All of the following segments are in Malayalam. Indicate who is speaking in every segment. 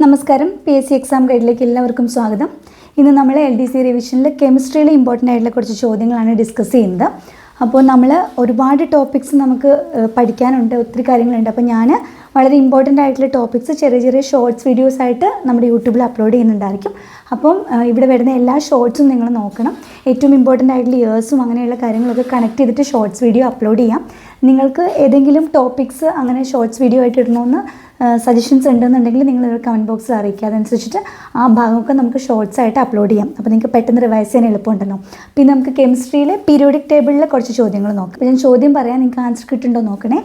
Speaker 1: നമസ്കാരം. PSC എക്സാം ഗൈഡിലേക്ക് എല്ലാവർക്കും സ്വാഗതം. ഇന്ന് നമ്മൾ LDC റിവിഷനിൽ കെമിസ്ട്രിയിൽ ഇമ്പോർട്ടൻ്റ് ആയിട്ടുള്ള കുറച്ച് ചോദ്യങ്ങളാണ് ഡിസ്കസ് ചെയ്യുന്നത്. അപ്പോൾ നമ്മൾ ഒരുപാട് ടോപ്പിക്സ് നമുക്ക് പഠിക്കാനുണ്ട്, ഒത്തിരി കാര്യങ്ങളുണ്ട്. അപ്പോൾ ഞാൻ വളരെ ഇമ്പോർട്ടൻ്റ് ആയിട്ടുള്ള ടോപ്പിക്സ് ചെറിയ ചെറിയ ഷോർട്സ് വീഡിയോസ് ആയിട്ട് നമ്മുടെ യൂട്യൂബിൽ അപ്ലോഡ് ചെയ്യുന്നുണ്ടായിരിക്കും. അപ്പം ഇവിടെ വരുന്ന എല്ലാ ഷോർട്സും നിങ്ങൾ നോക്കണം. ഏറ്റവും ഇമ്പോർട്ടൻ്റ് ആയിട്ടുള്ള ഇയേഴ്സും അങ്ങനെയുള്ള കാര്യങ്ങളൊക്കെ കണക്ട് ചെയ്തിട്ട് ഷോർട്സ് വീഡിയോ അപ്ലോഡ് ചെയ്യാം. നിങ്ങൾക്ക് ഏതെങ്കിലും ടോപ്പിക്സ് അങ്ങനെ ഷോർട്സ് വീഡിയോ ആയിട്ട് ഇടണമെന്ന് സജഷൻസ് ഉണ്ടെന്നുണ്ടെങ്കിൽ നിങ്ങൾ കമൻറ്റ് ബോക്സിൽ അറിയിക്കുക. അതനുസരിച്ചിട്ട് ആ ഭാഗമൊക്കെ നമുക്ക് ഷോർട്സ് ആയിട്ട് അപ്ലോഡ് ചെയ്യാം. അപ്പോൾ നിങ്ങൾക്ക് പെട്ടെന്ന് റിവൈസ് ചെയ്യാൻ എളുപ്പമുണ്ടല്ലോ. പിന്നെ നമുക്ക് കെമിസ്ട്രിയിലെ പീരിയോഡിക് ടേബിളിലെ കുറച്ച് ചോദ്യങ്ങൾ നോക്കാം. അപ്പോൾ ഞാൻ ചോദ്യം പറയാം, നിങ്ങൾക്ക് ആൻസർ കിട്ടുന്നുണ്ടോ നോക്കണേ.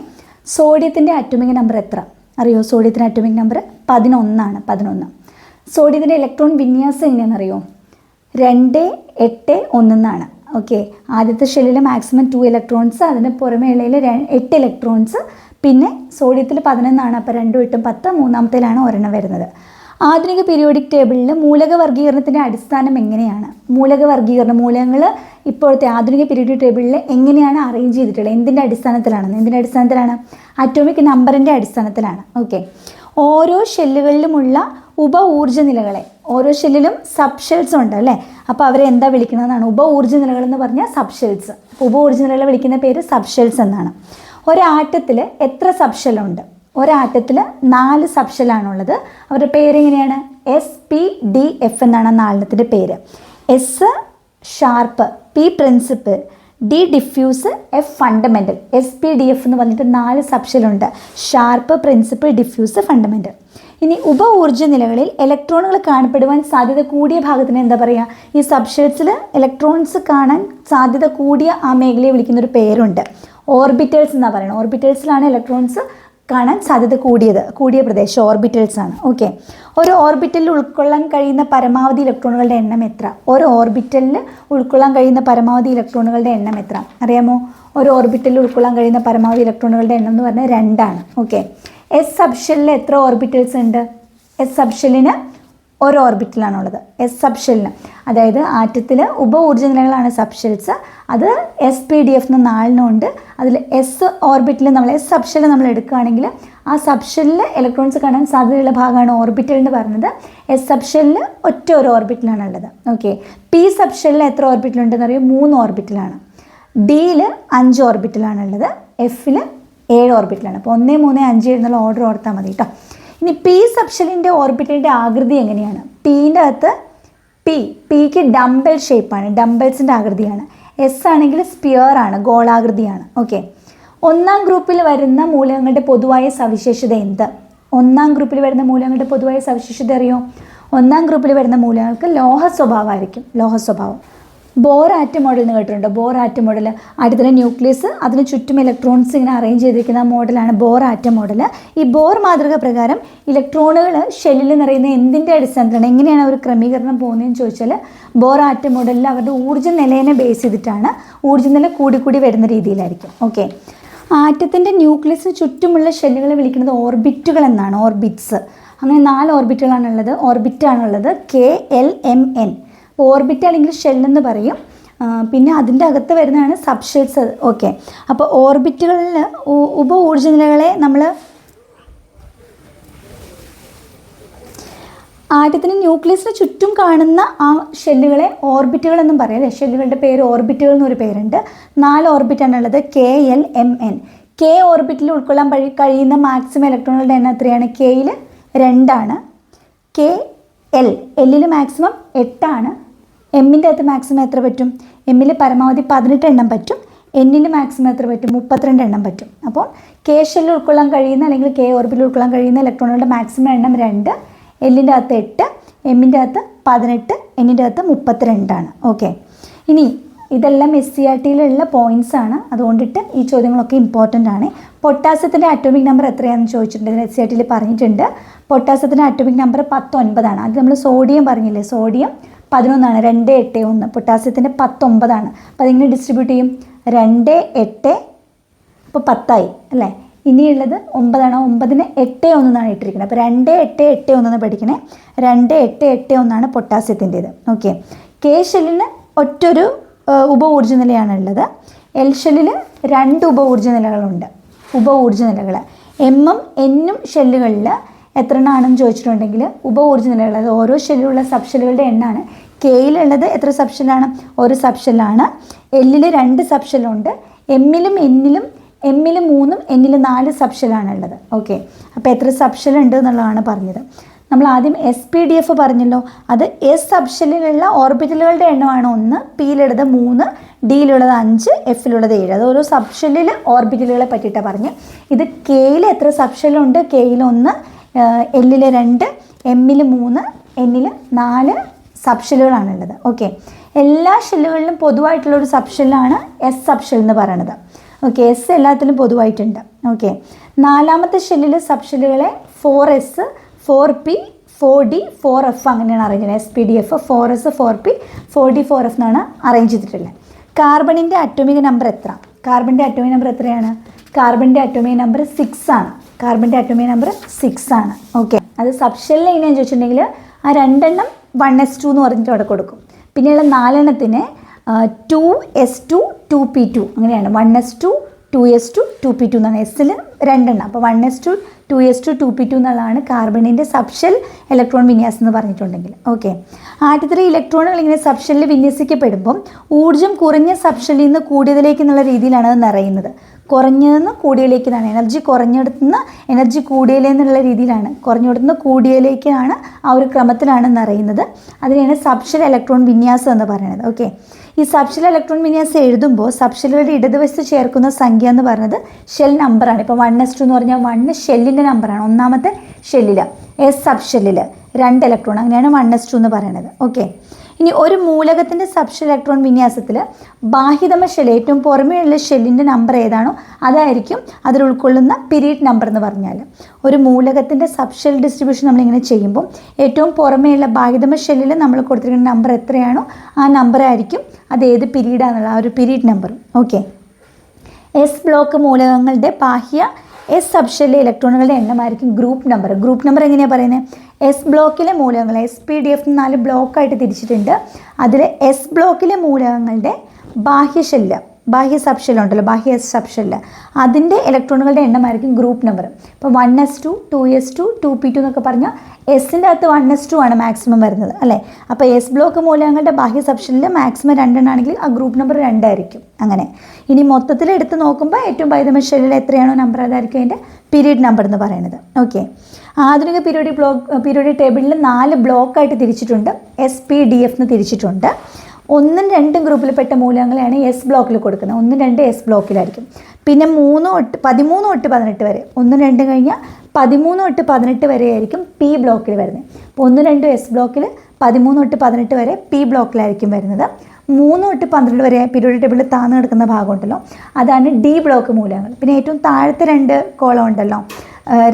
Speaker 1: സോഡിയത്തിൻ്റെ അറ്റോമിക് നമ്പർ എത്ര അറിയോ? സോഡിയത്തിൻ്റെ അറ്റോമിക് നമ്പർ 11 11. സോഡിയത്തിൻ്റെ ഇലക്ട്രോൺ വിന്യാസം എങ്ങനെയാണെന്നറിയോ? 2, 8, 1 എന്നാണ്. ഓക്കെ, ആദ്യത്തെ ഷെല്ലിൽ മാക്സിമം 2 ഇലക്ട്രോൺസ്, അതിന് പുറമേ ഉള്ളതിൽ 8 ഇലക്ട്രോൺസ്, പിന്നെ സോഡിയത്തിൽ 11 അപ്പോൾ 2, 8, 10, മൂന്നാമത്തേലാണ് ഒരെണ്ണം വരുന്നത്. ആധുനിക പീരിയോഡിക് ടേബിളിൽ മൂലക വർഗീകരണത്തിൻ്റെ അടിസ്ഥാനം എങ്ങനെയാണ്? മൂലക വർഗീകരണം, മൂലകങ്ങൾ ഇപ്പോഴത്തെ ആധുനിക പീരിയോഡിക് ടേബിളിൽ എങ്ങനെയാണ് അറേഞ്ച് ചെയ്തിട്ടുള്ളത്? എന്തിൻ്റെ അടിസ്ഥാനത്തിലാണ്? അറ്റോമിക് നമ്പറിൻ്റെ അടിസ്ഥാനത്തിലാണ്. ഓക്കെ, ഓരോ ഷെല്ലുകളിലുമുള്ള ഉപ ഊർജ്ജ നിലകളെ, ഓരോ ഷെല്ലിലും സബ് ഷെൽസ് ഉണ്ട് അല്ലേ? അപ്പോൾ അവരെ എന്താ വിളിക്കുന്നതെന്നാണ് ഉപ ഊർജ്ജ നിലകൾ എന്ന് പറഞ്ഞാൽ സബ് ഷെൽസ്. ഉപ ഊർജ്ജ നിലകളെ വിളിക്കുന്ന പേര് സബ് ഷെൽസ് എന്നാണ്. ഒരാറ്റത്തിൽ എത്ര സബ് ഷെല്ലുണ്ട്? ഒരാറ്റത്തിൽ 4 സബ് ഷെല്ലാണുള്ളത്. അവരുടെ പേരെങ്ങനെയാണ്? SPDF എന്നാണ് ആ 4 പേര്. S sharp, P principle, D diffuse, F fundamental. SPDF എന്ന് പറഞ്ഞിട്ട് 4 സബ് ഷെല്ലുണ്ട്. Sharp, principle, diffuse, fundamental. ഇനി ഉപ ഊർജ്ജ നിലകളിൽ ഇലക്ട്രോണുകൾ കാണപ്പെടുവാൻ സാധ്യത കൂടിയ ഭാഗത്തിന് എന്താ പറയുക? ഈ സബ് ഷെൽസിൽ ഇലക്ട്രോൺസ് കാണാൻ സാധ്യത കൂടിയ ആ മേഖലയെ വിളിക്കുന്നൊരു പേരുണ്ട്. ഓർബിറ്റൽസ് എന്നാണ് പറയുന്നത്. ഓർബിറ്റൽസിലാണ് ഇലക്ട്രോൺസ് കാണാൻ സാധ്യത കൂടിയ പ്രദേശം ഓർബിറ്റൽസ് ആണ്. ഓക്കെ, ഒരു ഓർബിറ്റലിൽ ഉൾക്കൊള്ളാൻ കഴിയുന്ന പരമാവധി ഇലക്ട്രോണുകളുടെ എണ്ണം എത്ര? ഒരു ഓർബിറ്റലിൽ ഉൾക്കൊള്ളാൻ കഴിയുന്ന പരമാവധി ഇലക്ട്രോണുകളുടെ എണ്ണം എത്ര അറിയാമോ? ഒരു ഓർബിറ്റലിൽ ഉൾക്കൊള്ളാൻ കഴിയുന്ന പരമാവധി ഇലക്ട്രോണുകളുടെ എണ്ണം എന്ന് പറഞ്ഞാൽ 2 ആണ്. ഓക്കെ, S സബ് ഷെല്ലിൽ എത്ര ഓർബിറ്റൽസ് ഉണ്ട്? S സബ് ഷെല്ലിന് ഒരു ഓർബിറ്റലാണുള്ളത്. S സബ് ഷെല്ലിന്, അതായത് ആറ്റത്തിൽ ഉപ ഊർജ്ജ നിലകളാണ് സബ് ഷെൽസ്. അത് SPDF എന്ന് 4 ഉണ്ട്. അതിൽ S orbital S sub shell നമ്മൾ എടുക്കുകയാണെങ്കിൽ ആ സബ് ഷെല്ലിൽ ഇലക്ട്രോൺസ് കാണാൻ സാധ്യതയുള്ള ഭാഗമാണ് ഓർബിറ്റൽ എന്ന് പറഞ്ഞത്. S സബ് ഷെല്ലിൽ ഒരു ഓർബിറ്റലാണുള്ളത്. ഓക്കെ, P സബ് ഷെല്ലിൽ എത്ര ഓർബിറ്റലുണ്ടെന്ന് അറിയാം? 3 ഓർബിറ്റലാണ്. Dയിൽ 5 ഓർബിറ്റലാണുള്ളത്. Fൽ 7 ഓർബിറ്റലാണ്. അപ്പോൾ 1, 3, 5 എന്നുള്ള ഓർഡർ ഓർത്താൽ മതി കേട്ടോ. ഇനി P സബ് ഷെല്ലിൻ്റെ ഓർബിറ്റലിൻ്റെ ആകൃതി എങ്ങനെയാണ്? Pൻ്റെ അകത്ത് Pക്ക് ഡംബൽ ഷേപ്പാണ്, ഡംബൽസിൻ്റെ ആകൃതിയാണ്. S ആണെങ്കിൽ സ്പിയർ ആണ്, ഗോളാകൃതിയാണ്. ഓക്കെ, 1-ാം ഗ്രൂപ്പിൽ വരുന്ന മൂലകങ്ങളുടെ പൊതുവായ സവിശേഷത എന്ത്? 1-ാം ഗ്രൂപ്പിൽ വരുന്ന മൂലകങ്ങളുടെ പൊതുവായ സവിശേഷത അറിയോ? 1-ാം ഗ്രൂപ്പിൽ വരുന്ന മൂലകങ്ങൾക്ക് ലോഹ സ്വഭാവമായിരിക്കും. ലോഹ സ്വഭാവം. ബോർ ആറ്റം മോഡൽ എന്ന് കേട്ടിട്ടുണ്ട്. ബോർ ആറ്റം മോഡൽ, ആറ്റത്തിലെ ന്യൂക്ലിയസ്, അതിന് ചുറ്റും ഇലക്ട്രോൺസ് ഇങ്ങനെ അറേഞ്ച് ചെയ്തിരിക്കുന്ന മോഡലാണ് ബോർ ആറ്റം മോഡൽ. ഈ ബോർ മാതൃക പ്രകാരം ഇലക്ട്രോണുകൾ ഷെല്ലിൽ നിറയുന്ന എന്തിൻ്റെ അടിസ്ഥാനത്തിലാണ്, എങ്ങനെയാണ് ഒരു ക്രമീകരണം പോകുന്നതെന്ന് ചോദിച്ചാൽ ബോർ ആറ്റം മോഡലിൽ അവരുടെ ഊർജ്ജ നിലയെ ബേസ് ചെയ്തിട്ടാണ്. ഊർജ്ജ നില കൂടി വരുന്ന രീതിയിലായിരിക്കും. ഓക്കെ, ആറ്റത്തിൻ്റെ ന്യൂക്ലിയസിന് ചുറ്റുമുള്ള ഷെല്ലുകളെ വിളിക്കുന്നത് ഓർബിറ്റുകൾ എന്നാണ്. ഓർബിറ്റ്സ്. അങ്ങനെ 4 ഓർബിറ്റുകളാണുള്ളത്. ഓർബിറ്റാണുള്ളത് KLMN. ഓർബിറ്റ് അല്ലെങ്കിൽ ഷെല്ലെന്ന് പറയും. പിന്നെ അതിൻ്റെ അകത്ത് വരുന്നതാണ് സബ് ഷെൽസ്. ഓക്കെ, അപ്പോൾ ഓർബിറ്റുകളിൽ ഉപ ഊർജ്ജ നിലകളെ നമ്മൾ ആറ്റത്തിന് ന്യൂക്ലിയസിന് ചുറ്റും കാണുന്ന ആ ഷെല്ലുകളെ ഓർബിറ്റുകൾ എന്നും പറയും അല്ലേ? ഷെല്ലുകളുടെ പേര് ഓർബിറ്റുകൾ എന്നൊരു പേരുണ്ട്. 4 ഓർബിറ്റാണുള്ളത്. KLMN. K ഓർബിറ്റിൽ ഉൾക്കൊള്ളാൻ കഴിയുന്ന മാക്സിമം ഇലക്ട്രോണുകളുടെ എണ്ണം എത്രയാണ്? Kയിൽ 2 ആണ്. Lൽ മാക്സിമം 8 ആണ്. എമ്മിൻ്റെ അകത്ത് മാക്സിമം എത്ര പറ്റും? എമ്മിൽ പരമാവധി 18 എണ്ണം പറ്റും. എന്നിൽ മാക്സിമം എത്ര പറ്റും? 32 എണ്ണം പറ്റും. അപ്പോൾ K ഷെല്ലിൽ ഉൾക്കൊള്ളാൻ കഴിയുന്ന അല്ലെങ്കിൽ K ഓർബിറ്റിൽ ഉൾക്കൊള്ളാൻ കഴിയുന്ന ഇലക്ട്രോണുകളുടെ മാക്സിമം എണ്ണം 2. എല്ലിൻ്റെ അകത്ത് 8, എമ്മിൻ്റെ അകത്ത് 18, എന്നിൻ്റെ അകത്ത് 32 ആണ്. ഓക്കെ, ഇനി ഇതെല്ലാം SCERTയിലുള്ള പോയിൻറ്റ്സ് ആണ്. അതുകൊണ്ടിട്ട് ഈ ചോദ്യങ്ങളൊക്കെ ഇമ്പോർട്ടൻ്റ് ആണ്. പൊട്ടാസ്യത്തിൻ്റെ അറ്റോമിക് നമ്പർ എത്രയാണെന്ന് ചോദിച്ചിട്ടുണ്ട്. SCERTയിൽ പറഞ്ഞിട്ടുണ്ട്. പൊട്ടാസ്യത്തിൻ്റെ അറ്റോമിക് നമ്പർ 19 ആണ്. അത് നമ്മൾ സോഡിയം പറഞ്ഞില്ലേ? സോഡിയം 11 ആണ്. 2, 8, 1. പൊട്ടാസ്യത്തിൻ്റെ 19 ആണ്. അപ്പോൾ അതിങ്ങനെ ഡിസ്ട്രിബ്യൂട്ട് ചെയ്യും. 2, 8, അപ്പോൾ 10 അല്ലേ? ഇനിയുള്ളത് 9 ആണ്. 9ന് 8, 1 എന്നാണ് ഇട്ടിരിക്കുന്നത്. അപ്പോൾ 2, 8, 8, 1 എന്ന് പഠിക്കണേ. 2, 8, 8, 1 ആണ് പൊട്ടാസ്യത്തിൻ്റേത്. ഓക്കെ, K ഷെല്ലിന് ഒറ്റൊരു ഉപ ഊർജ്ജ നിലയാണുള്ളത്. L ഷെല്ലിൽ 2 ഉപ ഊർജ്ജ നിലകളുണ്ട്. ഉപ ഊർജ്ജ നിലകൾ എമ്മും എന്നും ഷെല്ലുകളിൽ എത്ര എണ്ണമാണെന്ന് ചോദിച്ചിട്ടുണ്ടെങ്കിൽ ഉപ ഊർജ്ജ നിലകൾ ഓരോ ഷെല്ലിലുള്ള സബ് ഷെല്ലുകളുടെ എണ്ണമാണ്. കെയിലുള്ളത് എത്ര സബ് ഷെല്ലാണ്? ഒരു സബ് ഷെല്ലാണ്. എല്ലിൽ 2 സബ് ഷെല്ലുണ്ട്. എമ്മിലും 3ഉം എന്നിൽ 4 സബ് ഷെല്ലാണ് ഉള്ളത്. ഓക്കെ, അപ്പോൾ എത്ര സബ് ഷെൽ ഉണ്ട് എന്നുള്ളതാണ് പറഞ്ഞത്. നമ്മൾ ആദ്യം SPDF പറഞ്ഞല്ലോ, അത് എസ് സബ് ഷെല്ലിലുള്ള ഓർബിറ്റലുകളുടെ എണ്ണമാണ് 1, പിയിലുള്ളത് 3, ഡിയിലുള്ളത് 5, എഫിലുള്ളത് 7. അത് ഓരോ സബ് ഷെല്ലിൽ ഓർബിറ്റലുകളെ പറ്റിയിട്ടാണ് പറഞ്ഞ്. ഇത് കെയിൽ എത്ര സബ് ഷെല്ലുണ്ട്? കെയിൽ 1, എല്ലിൽ 2, എമ്മിൽ 3, എന്നിൽ 4 സബ് ഷെല്ലുകളാണുള്ളത്. ഓക്കെ, എല്ലാ ഷെല്ലുകളിലും പൊതുവായിട്ടുള്ളൊരു സബ് ഷെല്ലാണ് എസ് സബ് ഷെൽ എന്ന് പറയുന്നത്. ഓക്കെ, എസ് എല്ലാത്തിലും പൊതുവായിട്ടുണ്ട്. ഓക്കെ, 4ാമത്തെ ഷെല്ലിൽ sub ഷെല്ലുകളെ 4S, 4P, 4D, 4F അങ്ങനെയാണ് അറേഞ്ച് ചെയ്യുന്നത്. SPDF 4S, 4P, 4D, 4F എന്നാണ് അറേഞ്ച് ചെയ്തിട്ടുള്ളത്. കാർബണിൻ്റെ അറ്റോമിക് നമ്പർ എത്ര? കാർബണിൻ്റെ അറ്റോമിക് നമ്പർ എത്രയാണ്? കാർബണിൻ്റെ അറ്റോമിക് നമ്പർ 6 ആണ്. കാർബണിൻ്റെ അറ്റോമിക് നമ്പർ 6 ആണ്. ഓക്കെ, അത് സബ് ഷെല്ലിൽ എങ്ങനെയാണെന്ന് ചോദിച്ചിട്ടുണ്ടെങ്കിൽ ആ 2 എണ്ണം 1s2 എന്ന് പറഞ്ഞിട്ട് അവിടെ കൊടുക്കും. പിന്നെയുള്ള 4 എണ്ണത്തിന് 2s2, 2p2 അങ്ങനെയാണ്. 1s2, 2s2, 2p2 എന്നാണ്. എസ്സിൽ 2 എണ്ണം. അപ്പോൾ 1s2, 2s2, 2p2 എന്നുള്ളതാണ് കാർബണിൻ്റെ സബ്ഷെൽ ഇലക്ട്രോൺ വിന്യാസം എന്ന് പറഞ്ഞിട്ടുണ്ടെങ്കിൽ. ഓക്കെ, ആദ്യത്തെ ഇലക്ട്രോണുകൾ ഇങ്ങനെ സബ്ഷെല്ലിൽ വിന്യസിക്കപ്പെടുമ്പം ഊർജ്ജം കുറഞ്ഞ സബ്ഷെല്ലിൽ നിന്ന് കൂടിയതിലേക്ക് എന്നുള്ള രീതിയിലാണ് അത് നിറയുന്നത്. കുറഞ്ഞതെന്ന് കൂടിയതിലേക്കാണ്. എനർജി കുറഞ്ഞെടുത്തുനിന്ന് എനർജി കൂടിയതിലെന്നുള്ള രീതിയിലാണ്. കുറഞ്ഞെടുത്തുനിന്ന് കൂടിയതിലേക്കാണ് ആ ഒരു ക്രമത്തിലാണ് നിറയുന്നത്. അതിനെയാണ് സബ്ഷെൽ ഇലക്ട്രോൺ വിന്യാസം എന്ന് പറയുന്നത്. ഓക്കെ, ഈ സബ്ഷെൽ ഇലക്ട്രോൺ വിന്യാസം എഴുതുമ്പോൾ സബ്ഷെല്ലുകളുടെ ഇടതുവശത്ത് ചേർക്കുന്ന സംഖ്യ എന്ന് പറയുന്നത് ഷെൽ നമ്പറാണ്. ഇപ്പോൾ 1s2 എന്ന് പറഞ്ഞാൽ 1 ഷെല്ലിൻ്റെ നമ്പറാണ്. ഒന്നാമത്തെ ഷെല്ലിൽ എസ് സബ് ഷെല്ലിൽ 2 ഇലക്ട്രോൺ, അങ്ങനെയാണ് 1s2 എന്ന് പറയുന്നത്. ഓക്കെ, ഇനി ഒരു മൂലകത്തിൻ്റെ സബ്ഷെൽ ഇലക്ട്രോൺ വിന്യാസത്തിൽ ബാഹ്യതമ ഷെൽ ഏറ്റവും പുറമേയുള്ള ഷെല്ലിൻ്റെ നമ്പർ ഏതാണോ അതായിരിക്കും അതിൽ ഉൾക്കൊള്ളുന്ന പീരീഡ് നമ്പർ എന്ന് പറഞ്ഞാൽ. ഒരു മൂലകത്തിൻ്റെ സബ്ഷെൽ ഡിസ്ട്രിബ്യൂഷൻ നമ്മളിങ്ങനെ ചെയ്യുമ്പോൾ ഏറ്റവും പുറമേയുള്ള ബാഹ്യതമ ഷെല്ലിൽ നമ്മൾ കൊടുത്തിരിക്കുന്ന നമ്പർ എത്രയാണോ ആ നമ്പറായിരിക്കും അത് ഏത് പീരീഡാണെന്നുള്ള ആ ഒരു period number. Okay, S block മൂലകങ്ങളുടെ ബാഹ്യ എസ് സബ്ഷെല്ലിലെ ഇലക്ട്രോണുകളുടെ എണ്ണമായിരിക്കും ഗ്രൂപ്പ് നമ്പർ. ഗ്രൂപ്പ് നമ്പർ എങ്ങനെയാണ് പറയുന്നത്? എസ് ബ്ലോക്കിലെ മൂലകങ്ങൾ SPDF 4 ബ്ലോക്കായിട്ട് തിരിച്ചിട്ടുണ്ട്. അതിൽ എസ് ബ്ലോക്കിലെ മൂലകങ്ങളുടെ ബാഹ്യ സബ്ഷെല്ലുണ്ടല്ലോ, ബാഹ്യ എസ് സബ്ഷെല്ല്, അതിൻ്റെ ഇലക്ട്രോണുകളുടെ എണ്ണമായിരിക്കും ഗ്രൂപ്പ് നമ്പർ. ഇപ്പോൾ 1s2, 2s2, 2p2 എന്നൊക്കെ പറഞ്ഞാൽ എസിൻ്റെ അകത്ത് 1s2 ആണ് മാക്സിമം വരുന്നത് അല്ലേ. അപ്പോൾ എസ് ബ്ലോക്ക് മൂലകങ്ങളുടെ ബാഹ്യ സബ്ഷെല്ലിൽ മാക്സിമം 2 എണ്ണമാണെങ്കിൽ ആ ഗ്രൂപ്പ് നമ്പർ 2 ആയിരിക്കും. അങ്ങനെ ഇനി മൊത്തത്തിൽ എടുത്ത് നോക്കുമ്പോൾ ഏറ്റവും ബാഹ്യതമ ഷെല്ലിൽ എത്രയാണോ നമ്പർ അതായിരിക്കും അതിൻ്റെ പീരീഡ് നമ്പർ എന്ന് പറയുന്നത്. ഓക്കെ, ആധുനിക പീരിയോഡിക് ടേബിളിൽ 4 ബ്ലോക്കായിട്ട് തിരിച്ചിട്ടുണ്ട്. SPDF എന്ന് തിരിച്ചിട്ടുണ്ട്. 1ഉം 2ഉം ഗ്രൂപ്പിൽപ്പെട്ട മൂലകങ്ങളെയാണ് എസ് ബ്ലോക്കിൽ കൊടുക്കുന്നത്. 1, 2 എസ് ബ്ലോക്കിലായിരിക്കും. പിന്നെ 13 തൊട്ട് 18 വരെ, 1, 2 കഴിഞ്ഞാൽ 13 തൊട്ട് 18 വരെ ആയിരിക്കും പി ബ്ലോക്കിൽ വരുന്നത്. അപ്പോൾ 1, 2 എസ് ബ്ലോക്കിൽ, 13 തൊട്ട് 18 വരെ പി ബ്ലോക്കിലായിരിക്കും വരുന്നത്. 3 തൊട്ട് 12 വരെ പീരിയോഡിക് ടേബിളിൽ താഴ്ന്നു കിടക്കുന്ന ഭാഗമുണ്ടല്ലോ അതാണ് ഡി ബ്ലോക്ക് മൂലകങ്ങൾ. പിന്നെ ഏറ്റവും താഴത്തെ 2 കോളം ഉണ്ടല്ലോ,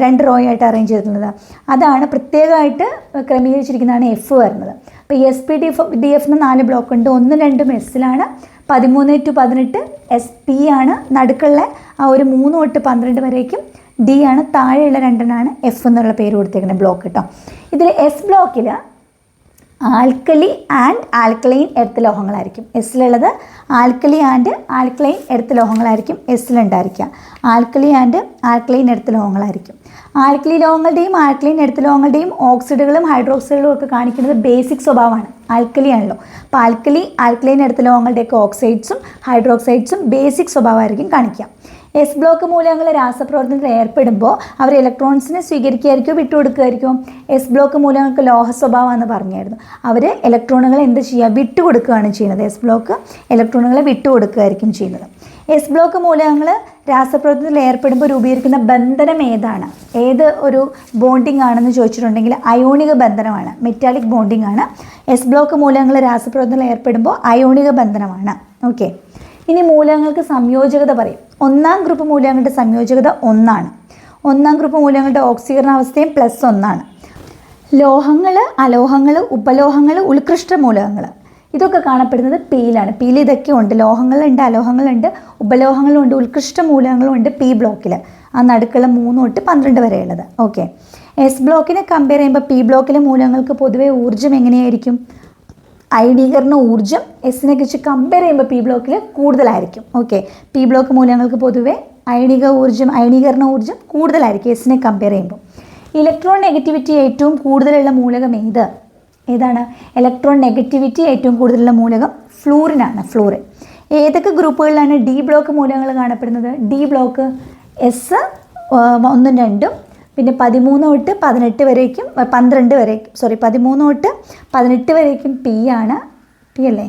Speaker 1: 2 റോ ആയിട്ട് അറേഞ്ച് ചെയ്തിട്ടുള്ളത്, അതാണ് പ്രത്യേകമായിട്ട് ക്രമീകരിച്ചിരിക്കുന്നതാണ് എഫ് വരുന്നത്. അപ്പോൾ SPDF 4 ബ്ലോക്ക് ഉണ്ട്. 1, 2 എസ്സിലാണ്, 13 to 18 SP ആണ്, നടുക്കുള്ള ആ ഒരു 3 തൊട്ട് 12 വരേക്കും ഡി ആണ്, താഴെയുള്ള 2 എഫ് എന്നുള്ള പേര് കൊടുത്തേക്കുന്ന ബ്ലോക്ക് കേട്ടോ. ഇതിൽ എസ് ബ്ലോക്കിൽ ആൽക്കലി ആൻഡ് ആൽക്കലൈൻ എർത്ത് ലോഹങ്ങളായിരിക്കും. എസ്സിലുള്ളത് ആൽക്കലി ആൻഡ് ആൽക്കലൈൻ എർത്ത് ലോഹങ്ങളായിരിക്കും എസ്സിലുണ്ടായിരിക്കുക. ആൽക്കലി ആൻഡ് ആൽക്കലൈൻ എർത്ത് ലോഹങ്ങളായിരിക്കും. ആൽക്കലി ലോഹങ്ങളുടെയും ആൽക്കലൈൻ എർത്ത് ലോഹങ്ങളുടെയും ഓക്സൈഡുകളും ഹൈഡ്രോക്സൈഡുകളും ഒക്കെ കാണിക്കുന്നത് ബേസിക് സ്വഭാവമാണ്. ആൽക്കലി ആണല്ലോ. അപ്പോൾ ആൽക്കലൈൻ എർത്ത് ലോഹങ്ങളുടെയൊക്കെ ഓക്സൈഡ്സും ഹൈഡ്രോക്സൈഡ്സും ബേസിക് സ്വഭാവമായിരിക്കും കാണിക്കുക. എസ് ബ്ലോക്ക് മൂലകങ്ങൾ രാസപ്രവർത്തനത്തിൽ ഏർപ്പെടുമ്പോൾ അവർ ഇലക്ട്രോൺസിനെ സ്വീകരിക്കുകയായിരിക്കും വിട്ടുകൊടുക്കുകയായിരിക്കും. എസ് ബ്ലോക്ക് മൂലകങ്ങൾക്ക് ലോഹ സ്വഭാവമാണെന്ന് പറഞ്ഞായിരുന്നു. അവർ ഇലക്ട്രോണുകളെ എന്ത് ചെയ്യുക? വിട്ടുകൊടുക്കുകയാണ് ചെയ്യുന്നത്. എസ് ബ്ലോക്ക് ഇലക്ട്രോണുകളെ വിട്ടുകൊടുക്കുകയായിരിക്കും ചെയ്യുന്നത്. എസ് ബ്ലോക്ക് മൂലകങ്ങൾ രാസപ്രവർത്തനത്തിൽ ഏർപ്പെടുമ്പോൾ രൂപീകരിക്കുന്ന ബന്ധനം ഏതാണ്? ഏത് ഒരു ബോണ്ടിങ് ആണെന്ന് ചോദിച്ചിട്ടുണ്ടെങ്കിൽ അയോണിക ബന്ധനമാണ്, മെറ്റാലിക് ബോണ്ടിങ് ആണ്. എസ് ബ്ലോക്ക് മൂലകങ്ങൾ രാസപ്രവർത്തനത്തിൽ ഏർപ്പെടുമ്പോൾ അയോണിക ബന്ധനമാണ്. ഓക്കെ, ഇനി മൂലകങ്ങൾക്ക് സംയോജകത പറയും. 1ാം ഗ്രൂപ്പ് മൂലകങ്ങളുടെ സംയോജകത 1 ആണ്. 1ാം ഗ്രൂപ്പ് മൂലകങ്ങളുടെ ഓക്സീകരണാവസ്ഥയും +1 ലോഹങ്ങൾ, അലോഹങ്ങൾ, ഉപലോഹങ്ങൾ, ഉത്കൃഷ്ട മൂലകങ്ങൾ ഇതൊക്കെ കാണപ്പെടുന്നത് പിയിലാണ്. പിയിൽ ഇതൊക്കെ ഉണ്ട്. ലോഹങ്ങളുണ്ട്, അലോഹങ്ങളുണ്ട്, ഉപലോഹങ്ങളുണ്ട്, ഉത്കൃഷ്ട മൂലകങ്ങളുണ്ട് പി ബ്ലോക്കിൽ. ആ നടുക്കുള്ള 3 തൊട്ട് 12 വരെയുള്ളത്. ഓക്കെ, എസ് ബ്ലോക്കിനെ കമ്പയർ ചെയ്യുമ്പോൾ പി ബ്ലോക്കിലെ മൂലകങ്ങൾക്ക് പൊതുവെ ഊർജ്ജം എങ്ങനെയായിരിക്കും? അയണീകരണ ഊർജ്ജം എസിനെ കുറിച്ച് കമ്പയർ ചെയ്യുമ്പോൾ പി ബ്ലോക്കിൽ കൂടുതലായിരിക്കും. ഓക്കെ, പി ബ്ലോക്ക് മൂലകങ്ങൾക്ക് പൊതുവെ അയണീകരണ ഊർജ്ജം കൂടുതലായിരിക്കും എസിനെ കമ്പയർ ചെയ്യുമ്പോൾ. ഇലക്ട്രോൺ നെഗറ്റിവിറ്റി ഏറ്റവും കൂടുതലുള്ള മൂലകം ഏതാണ്? ഇലക്ട്രോൺ നെഗറ്റിവിറ്റി ഏറ്റവും കൂടുതലുള്ള മൂലകം ഫ്ലൂറിനാണ്, ഫ്ലൂറിൻ. ഏതൊക്കെ ഗ്രൂപ്പുകളിലാണ് ഡി ബ്ലോക്ക് മൂലകങ്ങൾ കാണപ്പെടുന്നത്? ഡി ബ്ലോക്ക് എസ് 1, 2, പിന്നെ 13 തൊട്ട് 18 വരേക്കും 12 വരേക്കും 13 തൊട്ട് 18 വരേക്കും പി ആണ്, പി അല്ലേ,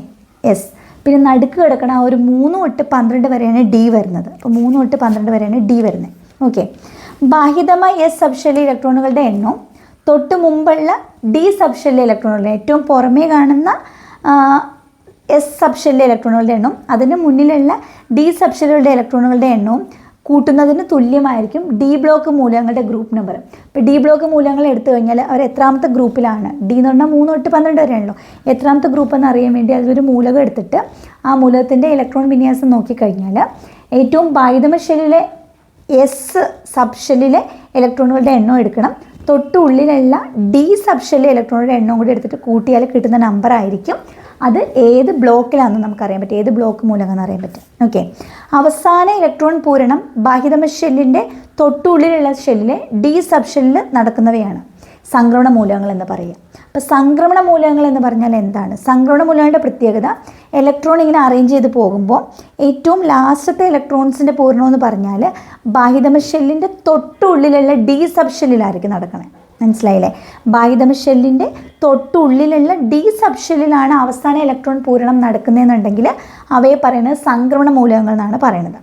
Speaker 1: എസ്. പിന്നെ നടുക്ക് കിടക്കണ ആ ഒരു 3 തൊട്ട് 12 വരെയാണ് ഡി വരുന്നത്. അപ്പോൾ 3 തൊട്ട് 12 വരെയാണ് ഡി വരുന്നത്. ഓക്കെ. ബാഹ്യതമായ എസ് സബ്ഷെല്ലിലെ ഇലക്ട്രോണുകളുടെ എണ്ണവും തൊട്ട് മുമ്പുള്ള ഡി സബ്ഷെല്ലിലെ ഇലക്ട്രോണുകളുടെ ഏറ്റവും പുറമേ കാണുന്ന എസ് സബ്ഷെല്ലിലെ ഇലക്ട്രോണുകളുടെ എണ്ണവും അതിന് മുന്നിലുള്ള ഡി സബ്ഷെല്ലുകളുടെ ഇലക്ട്രോണുകളുടെ എണ്ണവും കൂട്ടുന്നതിന് തുല്യമായിരിക്കും ഡി ബ്ലോക്ക് മൂലകങ്ങളുടെ ഗ്രൂപ്പ് നമ്പർ. ഇപ്പോൾ ഡി ബ്ലോക്ക് മൂലകങ്ങൾ എടുത്തു കഴിഞ്ഞാൽ അവർ എത്രാമത്തെ ഗ്രൂപ്പിലാണ്? ഡി എന്ന് പറഞ്ഞാൽ 3 തൊട്ട് 12 വരെയാണല്ലോ. എത്രാമത്തെ ഗ്രൂപ്പ് എന്ന് അറിയാൻ വേണ്ടി അതിലൊരു മൂലകം എടുത്തിട്ട് ആ മൂലകത്തിൻ്റെ ഇലക്ട്രോൺ വിന്യാസം നോക്കിക്കഴിഞ്ഞാൽ ഏറ്റവും ബാഹ്യതമ ഷെല്ലിലെ എസ് സബ്ഷെല്ലിലെ ഇലക്ട്രോണുകളുടെ എണ്ണം എടുക്കണം, തൊട്ടുള്ളിലുള്ള ഡി സബ്ഷെല്ലിലെ ഇലക്ട്രോണുകളുടെ എണ്ണം കൂടി എടുത്തിട്ട് കൂട്ടിയാൽ കിട്ടുന്ന നമ്പർ ആയിരിക്കും അത് ഏത് ബ്ലോക്കിലാണെന്ന് നമുക്കറിയാൻ പറ്റും, ഏത് ബ്ലോക്ക് മൂലകം എന്നറിയാൻ പറ്റും. ഓക്കെ. അവസാന ഇലക്ട്രോൺ പൂരണം ബാഹ്യതമ ഷെല്ലിൻ്റെ തൊട്ടുള്ളിലുള്ള ഷെല്ലിലെ ഡി സബ്ഷെല്ലിൽ നടക്കുന്നവയാണ് സംക്രമണ മൂലകങ്ങൾ എന്ന് പറയുക. അപ്പോൾ സംക്രമണ മൂലകങ്ങൾ എന്ന് പറഞ്ഞാൽ എന്താണ്? സംക്രമണ മൂലകങ്ങളുടെ പ്രത്യേകത, ഇലക്ട്രോൺ ഇങ്ങനെ അറേഞ്ച് ചെയ്ത് പോകുമ്പോൾ ഏറ്റവും ലാസ്റ്റത്തെ ഇലക്ട്രോൺസിൻ്റെ പൂരണം എന്ന് പറഞ്ഞാൽ ബാഹ്യതമ ഷെല്ലിൻ്റെ തൊട്ടുള്ളിലുള്ള ഡി സബ്ഷെല്ലിലായിരിക്കും നടക്കണേ. മനസ്സിലായില്ലേ? ബാഹ്യതമ ഷെല്ലിൻ്റെ തൊട്ടുള്ളിലുള്ള ഡി സബ്ഷെല്ലിലാണ് അവസാന ഇലക്ട്രോൺ പൂരണം നടക്കുന്നതെന്നുണ്ടെങ്കിൽ അവയെ പറയുന്നത് സംക്രമണ മൂലകങ്ങൾ എന്നാണ് പറയുന്നത്.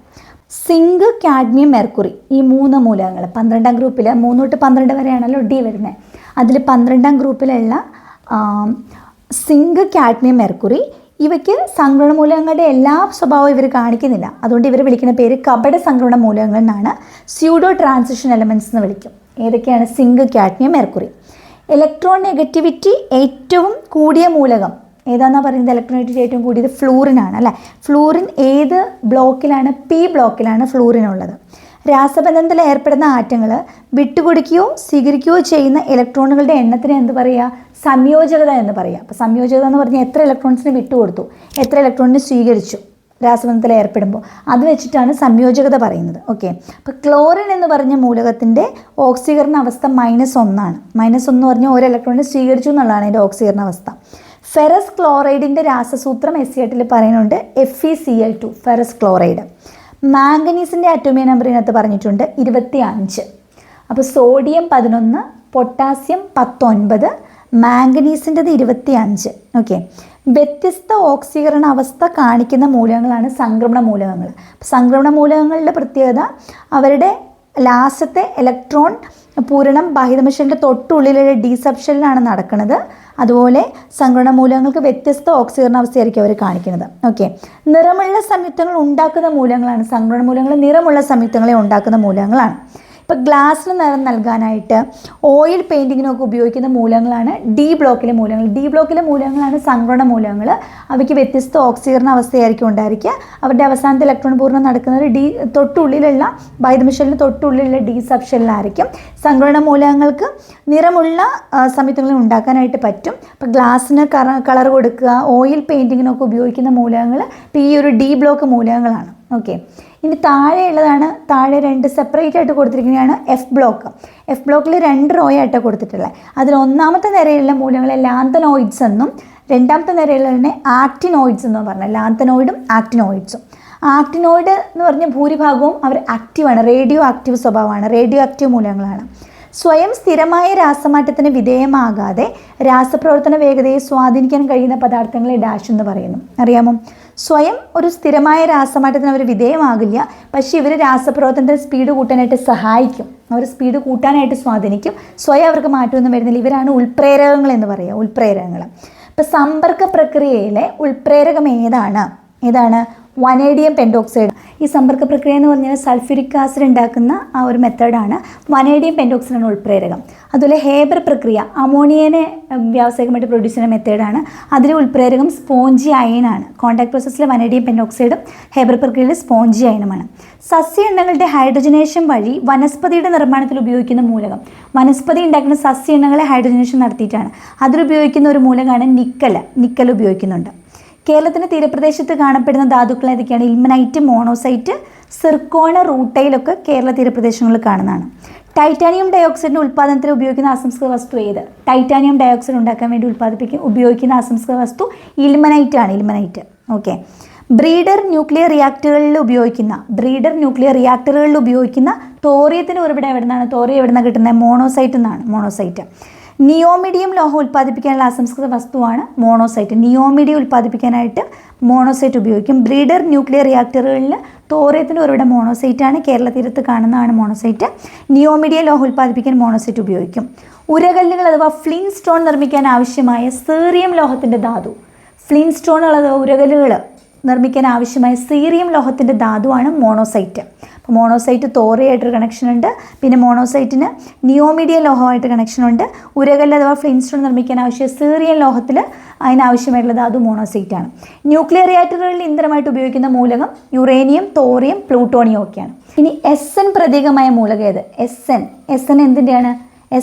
Speaker 1: സിങ്ക്, കാഡ്മിയം, മെർക്കുറി ഈ 3 മൂലകങ്ങൾ 12ാം ഗ്രൂപ്പിൽ 3 തൊട്ട് 12 വരെയാണല്ലോ ഡി വരുന്നത്. അതിൽ 12ാം ഗ്രൂപ്പിലുള്ള സിങ്ക്, കാഡ്മിയം, മെർക്കുറി ഇവയ്ക്ക് സംക്രമണ മൂലകങ്ങളുടെ എല്ലാ സ്വഭാവവും ഇവർ കാണിക്കുന്നില്ല. അതുകൊണ്ട് ഇവർ വിളിക്കുന്ന പേര് കപട സംക്രമണ മൂലകങ്ങൾ എന്നാണ്. സ്യൂഡോ ട്രാൻസിഷൻ എലമെൻറ്റ്സ് എന്ന് വിളിക്കും. ഏതൊക്കെയാണ്? Zinc, cadmium, mercury. Electronegativity ഏറ്റവും കൂടിയ മൂലകം ഏതാണെന്നാണ് പറയുന്നത്? ഇലക്ട്രോൺ നെഗറ്റിവിറ്റി ഏറ്റവും കൂടിയത് ഫ്ലൂറിനാണ് അല്ലേ. ഫ്ലൂറിൻ ഏത് ബ്ലോക്കിലാണ്? പി ബ്ലോക്കിലാണ് ഫ്ലൂറിൻ ഉള്ളത്. രാസബന്ധനത്തിൽ ഏർപ്പെടുന്ന ആറ്റങ്ങൾ വിട്ടുകൊടുക്കുകയോ സ്വീകരിക്കുകയോ ചെയ്യുന്ന ഇലക്ട്രോണുകളുടെ എണ്ണത്തിന് എന്ത് പറയുക? സംയോജകത എന്ന് പറയുക. അപ്പോൾ സംയോജകത എന്ന് പറഞ്ഞാൽ എത്ര ഇലക്ട്രോൺസിന് വിട്ടുകൊടുത്തു, എത്ര ഇലക്ട്രോണിന് സ്വീകരിച്ചു രാസബന്ധനത്തിൽ ഏർപ്പെടുമ്പോൾ, അത് വെച്ചിട്ടാണ് സംയോജകത പറയുന്നത്. ഓക്കെ. അപ്പോൾ ക്ലോറിൻ എന്ന് പറഞ്ഞ മൂലകത്തിൻ്റെ ഓക്സീകരണ അവസ്ഥ -1 ആണ്. -1 എന്ന് പറഞ്ഞാൽ ഒരു ഇലക്ട്രോണിനെ സ്വീകരിച്ചു എന്നുള്ളതാണ് അതിൻ്റെ ഓക്സീകരണ അവസ്ഥ. ഫെറസ് ക്ലോറൈഡിൻ്റെ രാസസൂത്രം SC8 പറയുന്നുണ്ട് FeCl2, ഫെറസ് ക്ലോറൈഡ്. മാംഗനീസിൻ്റെ അറ്റോമിക് നമ്പർ ഇതിനകത്ത് പറഞ്ഞിട്ടുണ്ട് 25. അപ്പോൾ സോഡിയം 11, പൊട്ടാസ്യം 19, മാംഗനീസിൻ്റെത് 25. ഓക്കെ. വ്യത്യസ്ത ഓക്സീകരണ അവസ്ഥ കാണിക്കുന്ന മൂലകങ്ങളാണ് സംക്രമണ മൂലകങ്ങൾ. സംക്രമണ മൂലകങ്ങളുടെ പ്രത്യേകത അവരുടെ ലാസ്റ്റത്തെ ഇലക്ട്രോൺ പൂരണം ബാഹ്യതമ ഷെല്ലിൻ്റെ തൊട്ടുള്ളിലുള്ള ഡി സബ്ഷെല്ലിലാണ് നടക്കുന്നത്. അതുപോലെ സംക്രമണ മൂലകങ്ങൾക്ക് വ്യത്യസ്ത ഓക്സീകരണ അവസ്ഥയായിരിക്കും അവർ കാണിക്കുന്നത്. ഓക്കെ. നിറമുള്ള സംയുക്തങ്ങൾ ഉണ്ടാക്കുന്ന മൂലകങ്ങളാണ് സംക്രമണ മൂലകങ്ങൾ. നിറമുള്ള സംയുക്തങ്ങളെ ഉണ്ടാക്കുന്ന മൂലകങ്ങളാണ്. ഇപ്പോൾ ഗ്ലാസ്സിന് നിറം നൽകാനായിട്ട് ഓയിൽ പെയിൻറ്റിങ്ങിനൊക്കെ ഉപയോഗിക്കുന്ന മൂലകങ്ങളാണ് ഡി ബ്ലോക്കിലെ മൂലകങ്ങൾ. ഡി ബ്ലോക്കിലെ മൂലകങ്ങളാണ് സംക്രമണ മൂലകങ്ങൾ. അവയ്ക്ക് വ്യത്യസ്ത ഓക്സീകരണ അവസ്ഥയായിരിക്കും ഉണ്ടായിരിക്കുക. അവരുടെ അവസാനത്തെ ഇലക്ട്രോൺ പൂർണ്ണം നടക്കുന്നത് ഡി തൊട്ടുള്ളിലുള്ള ബാഹ്യതമ ഷെല്ലിന് തൊട്ടുള്ളിലുള്ള ഡി സബ്ഷെല്ലിലായിരിക്കും. സംക്രമണ മൂലകങ്ങൾക്ക് നിറമുള്ള സംയുക്തങ്ങൾ ഉണ്ടാക്കാനായിട്ട് പറ്റും. അപ്പോൾ ഗ്ലാസ്സിന് കളർ കൊടുക്കുക, ഓയിൽ പെയിൻറ്റിങ്ങിനൊക്കെ ഉപയോഗിക്കുന്ന മൂലകങ്ങൾ ഇപ്പോൾ ഈ ഒരു ഡി ബ്ലോക്ക് മൂലകങ്ങളാണ്. ഓക്കെ. ഇനി താഴെയുള്ളതാണ്, താഴെ 2 സെപ്പറേറ്റ് ആയിട്ട് കൊടുത്തിരിക്കുന്നതാണ് എഫ് ബ്ലോക്ക്. എഫ് ബ്ലോക്കിൽ 2 റോ ആയിട്ടാണ് കൊടുത്തിട്ടുള്ളത്. അതിൽ ഒന്നാമത്തെ നിരയിലുള്ള മൂലകങ്ങളെ ലാന്തനോയിഡ്സ് എന്നും രണ്ടാമത്തെ നിരയിലുള്ളതിനെ ആക്ടിനോയിഡ്സ് എന്നും പറഞ്ഞാൽ ലാന്തനോയിഡും ആക്ടിനോയിഡ്സും. ആക്ടിനോയിഡ് എന്ന് പറഞ്ഞ ഭൂരിഭാഗവും അവർ ആക്റ്റീവാണ്, റേഡിയോ ആക്റ്റീവ് സ്വഭാവമാണ്, റേഡിയോ ആക്റ്റീവ് മൂലകങ്ങളാണ്. സ്വയം സ്ഥിരമായ രാസമാറ്റത്തിന് വിധേയമാകാതെ രാസപ്രവർത്തന വേഗതയെ സ്വാധീനിക്കാൻ കഴിയുന്ന പദാർത്ഥങ്ങളെ ഡാഷ് എന്ന് പറയുന്നു. അറിയാമോ? സ്വയം ഒരു സ്ഥിരമായ രാസമാറ്റത്തിന് അവർ വിധേയമാകില്ല, പക്ഷേ ഇവർ രാസപ്രവർത്തനത്തിന് സ്പീഡ് കൂട്ടാനായിട്ട് സഹായിക്കും. അവർ സ്പീഡ് കൂട്ടാനായിട്ട് സ്വാധീനിക്കും. സ്വയം അവർക്ക് മാറ്റമൊന്നും വരുന്നില്ല. ഇവരാണ് ഉൾപ്രേരകങ്ങൾ എന്ന് പറയുക, ഉൾപ്രേരകങ്ങൾ. ഇപ്പം സമ്പർക്ക പ്രക്രിയയിലെ ഉൾപ്രേരകം ഏതാണ്? Vanadium pentoxide. ഈ സമ്പർക്ക പ്രക്രിയ എന്ന് പറഞ്ഞാൽ സൾഫ്യൂരിക് ആസിഡ് ഉണ്ടാക്കുന്ന ആ ഒരു മെത്തേഡാണ്. വനേഡിയം പെൻറ്റോക്സൈഡാണ് ഉൾപ്രേരകം. അതുപോലെ ഹേബർ പ്രക്രിയ, അമോണിയനെ വ്യാവസായികമായിട്ട് പ്രൊഡ്യൂസ് ചെയ്യുന്ന മെത്തേഡാണ്. അതിൽ ഉൾപ്രേരകം സ്പോഞ്ചി അയനാണ്. കോൺടാക്ട് പ്രോസസ്സിൽ വനേഡിയം പെൻറ്റോക്സൈഡും ഹേബർ പ്രക്രിയയിൽ സ്പോഞ്ചി അയനുമാണ്. സസ്യ എണ്ണകളുടെ ഹൈഡ്രജനേഷൻ വഴി വനസ്പതിയുടെ നിർമ്മാണത്തിൽ ഉപയോഗിക്കുന്ന മൂലകം, വനസ്പതി ഉണ്ടാക്കുന്ന സസ്യ എണ്ണകളെ ഹൈഡ്രജനേഷൻ നടത്തിയിട്ടാണ്. അതിലുപയോഗിക്കുന്ന ഒരു മൂലകമാണ് നിക്കൽ ഉപയോഗിക്കുന്നുണ്ട്. കേരളത്തിൻ്റെ തീരപ്രദേശത്ത് കാണപ്പെടുന്ന ധാതുക്കൾ ഏതൊക്കെയാണ്? ഇൽമനൈറ്റ്, മോണോസൈറ്റ്, സിർക്കോൺ, റൂട്ടൈലൊക്കെ കേരള തീരപ്രദേശങ്ങളിൽ കാണുന്നതാണ്. ടൈറ്റാനിയം ഡയോക്സൈഡിൻ്റെ ഉൽപ്പാദനത്തിന് ഉപയോഗിക്കുന്ന അസംസ്കൃത വസ്തു ഏത്? ടൈറ്റാനിയം ഡയോക്സൈഡ് ഉണ്ടാക്കാൻ വേണ്ടി ഉപയോഗിക്കുന്ന അസംസ്കൃത വസ്തു ഇൽമനൈറ്റ് ആണ്, ഇൽമനൈറ്റ്. ഓക്കെ. ബ്രീഡർ ന്യൂക്ലിയർ റിയാക്ടറുകളിൽ ഉപയോഗിക്കുന്ന തോറിയത്തിന് ഉറവിടം എവിടെ നിന്നാണ്? തോറിയം എവിടെ നിന്നാണ് കിട്ടുന്നത്? മോണോസൈറ്റ് എന്നാണ്, മോണോസൈറ്റ്. നിയോമിഡിയം ലോഹം ഉൽപ്പാദിപ്പിക്കാനുള്ള അസംസ്കൃത വസ്തുവാണ് മോണോസൈറ്റ്. നിയോമിഡിയം ഉൽപ്പാദിപ്പിക്കാനായിട്ട് മോണോസൈറ്റ് ഉപയോഗിക്കും. ബ്രീഡർ ന്യൂക്ലിയർ റിയാക്ടറുകളിൽ തോറിയത്തിൻ്റെ ഉറവിടം മോണോസൈറ്റ് ആണ്. കേരള തീരത്ത് കാണുന്നതാണ് മോണോസൈറ്റ്. നിയോമിഡിയം ലോഹം ഉൽപ്പാദിപ്പിക്കാൻ മോണോസൈറ്റ് ഉപയോഗിക്കും. ഉരകല്ലുകൾ അഥവാ ഫ്ലിൻ സ്റ്റോൺ നിർമ്മിക്കാൻ ആവശ്യമായ സീറിയം ലോഹത്തിൻ്റെ ധാതു, ഫ്ലിൻ സ്റ്റോണുകൾ അഥവാ ഉരകല്ലുകൾ നിർമ്മിക്കാൻ ആവശ്യമായ സീറിയം ലോഹത്തിൻ്റെ ധാതുവാണ് മോണോസൈറ്റ്. അപ്പോൾ മോണോസൈറ്റ് തോറിയായിട്ടൊരു കണക്ഷൻ ഉണ്ട്. പിന്നെ മോണോസൈറ്റിന് നിയോമിഡിയം ലോഹമായിട്ട് കണക്ഷൻ ഉണ്ട്. ഉരകല്ല് അഥവാ ഫ്ലിൻസ്റ്റോൺ നിർമ്മിക്കാൻ ആവശ്യ സീറിയം ലോഹത്തിൽ അതിനാവശ്യമായിട്ടുള്ള ധാതു മോണോസൈറ്റ് ആണ്. ന്യൂക്ലിയർ റിയാക്ടറുകളിൽ ഇന്ധനമായിട്ട് ഉപയോഗിക്കുന്ന മൂലകം യുറേനിയം, തോറിയം, പ്ലൂട്ടോണിയം ഒക്കെയാണ്. ഇനി SN പ്രതീകമായ മൂലകം ഏത്? SN എന്തിൻ്റെയാണ്?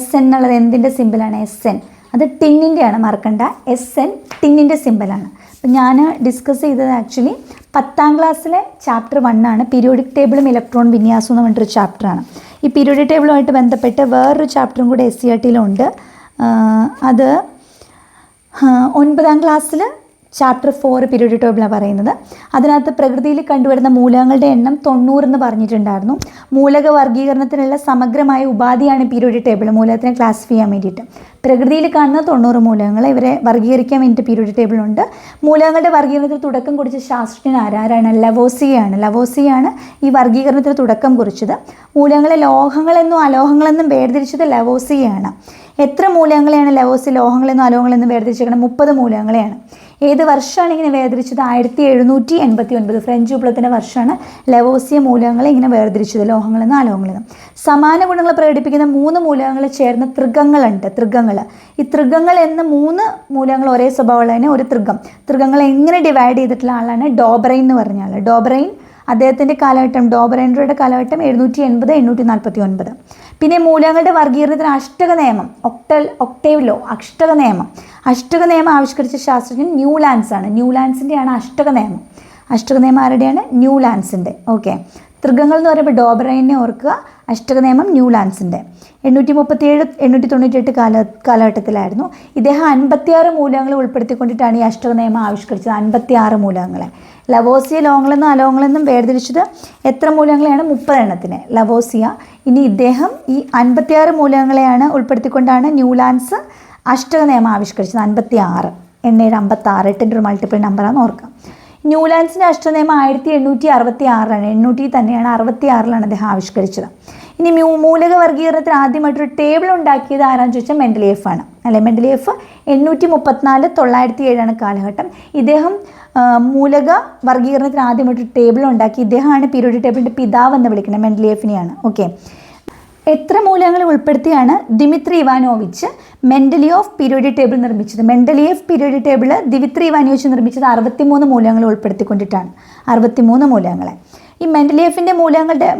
Speaker 1: SN എന്നുള്ളത് എന്തിൻ്റെ സിമ്പിളാണ്? SN അത് ടിന്നിൻ്റെയാണ്, മറക്കണ്ട. SN ടിന്നിൻ്റെ സിമ്പിളാണ്. അപ്പം ഞാൻ ഡിസ്കസ് ചെയ്തത് ആക്ച്വലി 10ാം ക്ലാസ്സിലെ ചാപ്റ്റർ 1 ആണ്. പീരിയോഡിക് ടേബിളും ഇലക്ട്രോൺ വിന്യാസവും എന്ന് പറഞ്ഞിട്ടൊരു ചാപ്റ്ററാണ്. ഈ പീരിയോഡിക് ടേബിളുമായിട്ട് ബന്ധപ്പെട്ട് വേറൊരു ചാപ്റ്ററും കൂടെ SCRT-യിലുണ്ട്. അത് 9ാം ക്ലാസ്സിൽ ചാപ്റ്റർ 4 പീരിയോഡിക് ടേബിളാണ് പറയുന്നത്. അതിനകത്ത് പ്രകൃതിയിൽ കണ്ടുവരുന്ന മൂലകങ്ങളുടെ എണ്ണം 90 എന്ന് പറഞ്ഞിട്ടുണ്ടായിരുന്നു. മൂലക വർഗീകരണത്തിനുള്ള സമഗ്രമായ ഉപാധിയാണ് പീരിയോഡിക് ടേബിൾ, മൂലകത്തിനെ ക്ലാസിഫൈ ചെയ്യാൻ വേണ്ടിയിട്ട്. പ്രകൃതിയിൽ കാണുന്ന 90 മൂലകങ്ങൾ ഇവരെ വർഗീകരിക്കാൻ വേണ്ടിയിട്ട് പീരിയോഡിക് ടേബിളുണ്ട്. മൂലകങ്ങളുടെ വർഗീകരണത്തിന് തുടക്കം കുറിച്ച ശാസ്ത്രജ്ഞൻ ആരാണ്? ലവോസിയാണ് ഈ വർഗീകരണത്തിന് തുടക്കം കുറിച്ചത്. മൂലകങ്ങളെ ലോഹങ്ങളെന്നും അലോഹങ്ങളെന്നും വേർതിരിച്ചത് ലവോസിയാണ്. എത്ര മൂലകങ്ങളെയാണ് ലവോസി ലോഹങ്ങളെന്നും അലോഹങ്ങളെന്നും വേർതിരിച്ചിരിക്കുന്നത്? 30 മൂലകങ്ങളെയാണ്. ഏത് വർഷമാണ് ഇങ്ങനെ വേർതിരിച്ചത്? 1789. ഫ്രഞ്ച് വിപ്ലവത്തിൻ്റെ വർഷമാണ് ലവോസിയ മൂലകങ്ങളെ ഇങ്ങനെ വേർതിരിച്ചത്, ലോഹങ്ങളെന്നും അലോഹങ്ങളെന്നും. സമാന ഗുണങ്ങൾ പ്രകടിപ്പിക്കുന്ന 3 മൂലകങ്ങൾ ചേർന്ന തൃഗങ്ങളുണ്ട്. ഈ തൃഗങ്ങൾ എന്ന 3 മൂലകങ്ങൾ ഒരേ സ്വഭാവമുള്ളതിന് ഒരു തൃഗങ്ങളെ എങ്ങനെ ഡിവൈഡ് ചെയ്തിട്ടുള്ള ആളാണ് ഡോബറൈൻ എന്ന് പറഞ്ഞ ആൾ. ഡോബറൈൻ അദ്ദേഹത്തിൻ്റെ കാലഘട്ടം, ഡോബറൈൻഡറുടെ കാലഘട്ടം 780-849. പിന്നെ മൂലകങ്ങളുടെ വർഗീകരണത്തിന് അഷ്ടക നിയമം, ഒക്ടേവ് ലോ, അഷ്ടക നിയമം ആവിഷ്കരിച്ച ശാസ്ത്രജ്ഞൻ ന്യൂലാൻസ് ആണ്. ന്യൂലാൻസിൻ്റെയാണ് അഷ്ടക നിയമം ആരുടെയാണ്? ന്യൂലാൻസിൻ്റെ. ഓക്കെ. തൃഗങ്ങൾ എന്ന് പറയുമ്പോൾ ഡോബറൈനെ ഓർക്കുക, അഷ്ടക നിയമം ന്യൂലാൻസിൻ്റെ. 837-898 കാലഘട്ടത്തിലായിരുന്നു. ഇദ്ദേഹം 56 മൂലകങ്ങൾ ഉൾപ്പെടുത്തിക്കൊണ്ടിട്ടാണ് ഈ അഷ്ടക നിയമം ആവിഷ്കരിച്ചത്. 56 മൂലകങ്ങളെ. ലവോസിയ ലോഹങ്ങളെന്നും അലോഹങ്ങളെന്നും വേർതിരിച്ചത് എത്ര മൂലകങ്ങളെയാണ്? 30 എണ്ണത്തിന് ലവോസിയ. ഇനി ഇദ്ദേഹം ഈ 56 മൂലകങ്ങളെയാണ് ഉൾപ്പെടുത്തിക്കൊണ്ടാണ് ന്യൂലാൻസ് അഷ്ടക നിയമം ആവിഷ്കരിച്ചത്. 56, 8 8 ഒരു മൾട്ടിപ്പിൾ നമ്പറാണെന്ന് ഓർക്കാം. ന്യൂലാൻസിൻ്റെ അഷ്ടക നിയമം 1866 800 തന്നെയാണ്, 66 അദ്ദേഹം ആവിഷ്കരിച്ചത്. ഇനി മൂലക വർഗീകരണത്തിന് ആദ്യമായിട്ടൊരു ടേബിൾ ഉണ്ടാക്കിയത് ആരാന്ന് ചോദിച്ചാൽ മെൻഡലിയേഫ് ആണ്, അല്ലെ? മെൻഡലിയേഫ് 834-907 കാലഘട്ടം. ഇദ്ദേഹം മൂലക വർഗീകരണത്തിന് ആദ്യമായിട്ടൊരു ടേബിൾ ഉണ്ടാക്കി. ഇദ്ദേഹമാണ് പീരിയോഡിക് ടേബിളിൻ്റെ പിതാവ് എന്ന് വിളിക്കുന്നത്, മെൻഡലിയേഫിനെയാണ്. ഓക്കെ. എത്ര മൂലകങ്ങൾ ഉൾപ്പെടുത്തിയാണ് Dmitri Ivanovich Mendeleev periodic table നിർമ്മിച്ചത്? Mendeleev periodic table Dmitri Ivanovich നിർമ്മിച്ചത് 63 മൂലകങ്ങൾ ഉൾപ്പെടുത്തിക്കൊണ്ടിട്ടാണ്. 63 മൂലകങ്ങളെ. ഈ മെൻഡലിയേഫിൻ്റെ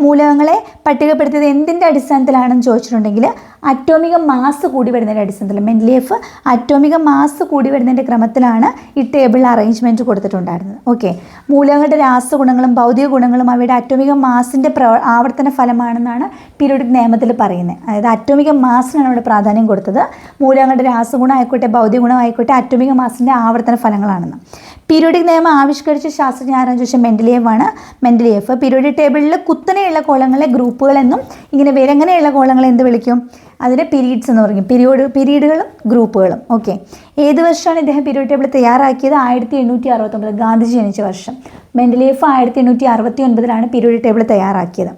Speaker 1: മൂലകങ്ങളെ പട്ടികപ്പെടുത്തിയത് എന്തിൻ്റെ അടിസ്ഥാനത്തിലാണെന്ന് ചോദിച്ചിട്ടുണ്ടെങ്കിൽ അറ്റോമിക മാസ് കൂടി വരുന്നതിൻ്റെ അടിസ്ഥാനത്തിൽ. മെൻഡലിയേഫ് അറ്റോമിക മാസ് കൂടി വരുന്നതിൻ്റെ ക്രമത്തിലാണ് ഈ ടേബിളിൽ അറേഞ്ച്മെൻറ്റ് കൊടുത്തിട്ടുണ്ടായിരുന്നത്. ഓക്കെ. മൂലകങ്ങളുടെ രാസഗുണങ്ങളും ഭൗതിക ഗുണങ്ങളും അവയുടെ അറ്റോമിക മാസിൻ്റെ ആവർത്തന ഫലമാണെന്നാണ് പീരിയോഡിക് നിയമത്തിൽ പറയുന്നത്. അതായത് അറ്റോമിക മാസിനാണ് അവിടെ പ്രാധാന്യം കൊടുത്തത്. മൂലകങ്ങളുടെ രാസഗുണം ആയിക്കോട്ടെ ഭൗതിക ഗുണം ആയിക്കോട്ടെ അറ്റോമിക മാസിൻ്റെ ആവർത്തന ഫലങ്ങളാണെന്ന്. പീരിയോഡിക് നിയമം ആവിഷ്കരിച്ച ശാസ്ത്രജ്ഞൻ ആരാന്ന് ചോദിച്ചാൽ മെൻഡലിയേഫ്. പീരിയോഡിക് ടേബിളിൽ കുത്തനെയുള്ള കോളങ്ങളെ ഗ്രൂപ്പുകളെന്നും ഇങ്ങനെ വിരങ്ങനെയുള്ള കോളങ്ങളെ എന്ത് വിളിക്കും? അതിന് പീരീഡ്സ് എന്ന് പറയും. പീരീഡുകളും ഗ്രൂപ്പുകളും. ഓക്കെ. ഏത് വർഷമാണ് ഇദ്ദേഹം പീരിയോഡിക് ടേബിൾ തയ്യാറാക്കിയത്? 1869, ഗാന്ധിജി ജനിച്ച വർഷം. മെൻഡലിയേഫ് 1869 പീരിയോഡിക് ടേബിൾ തയ്യാറാക്കിയത്.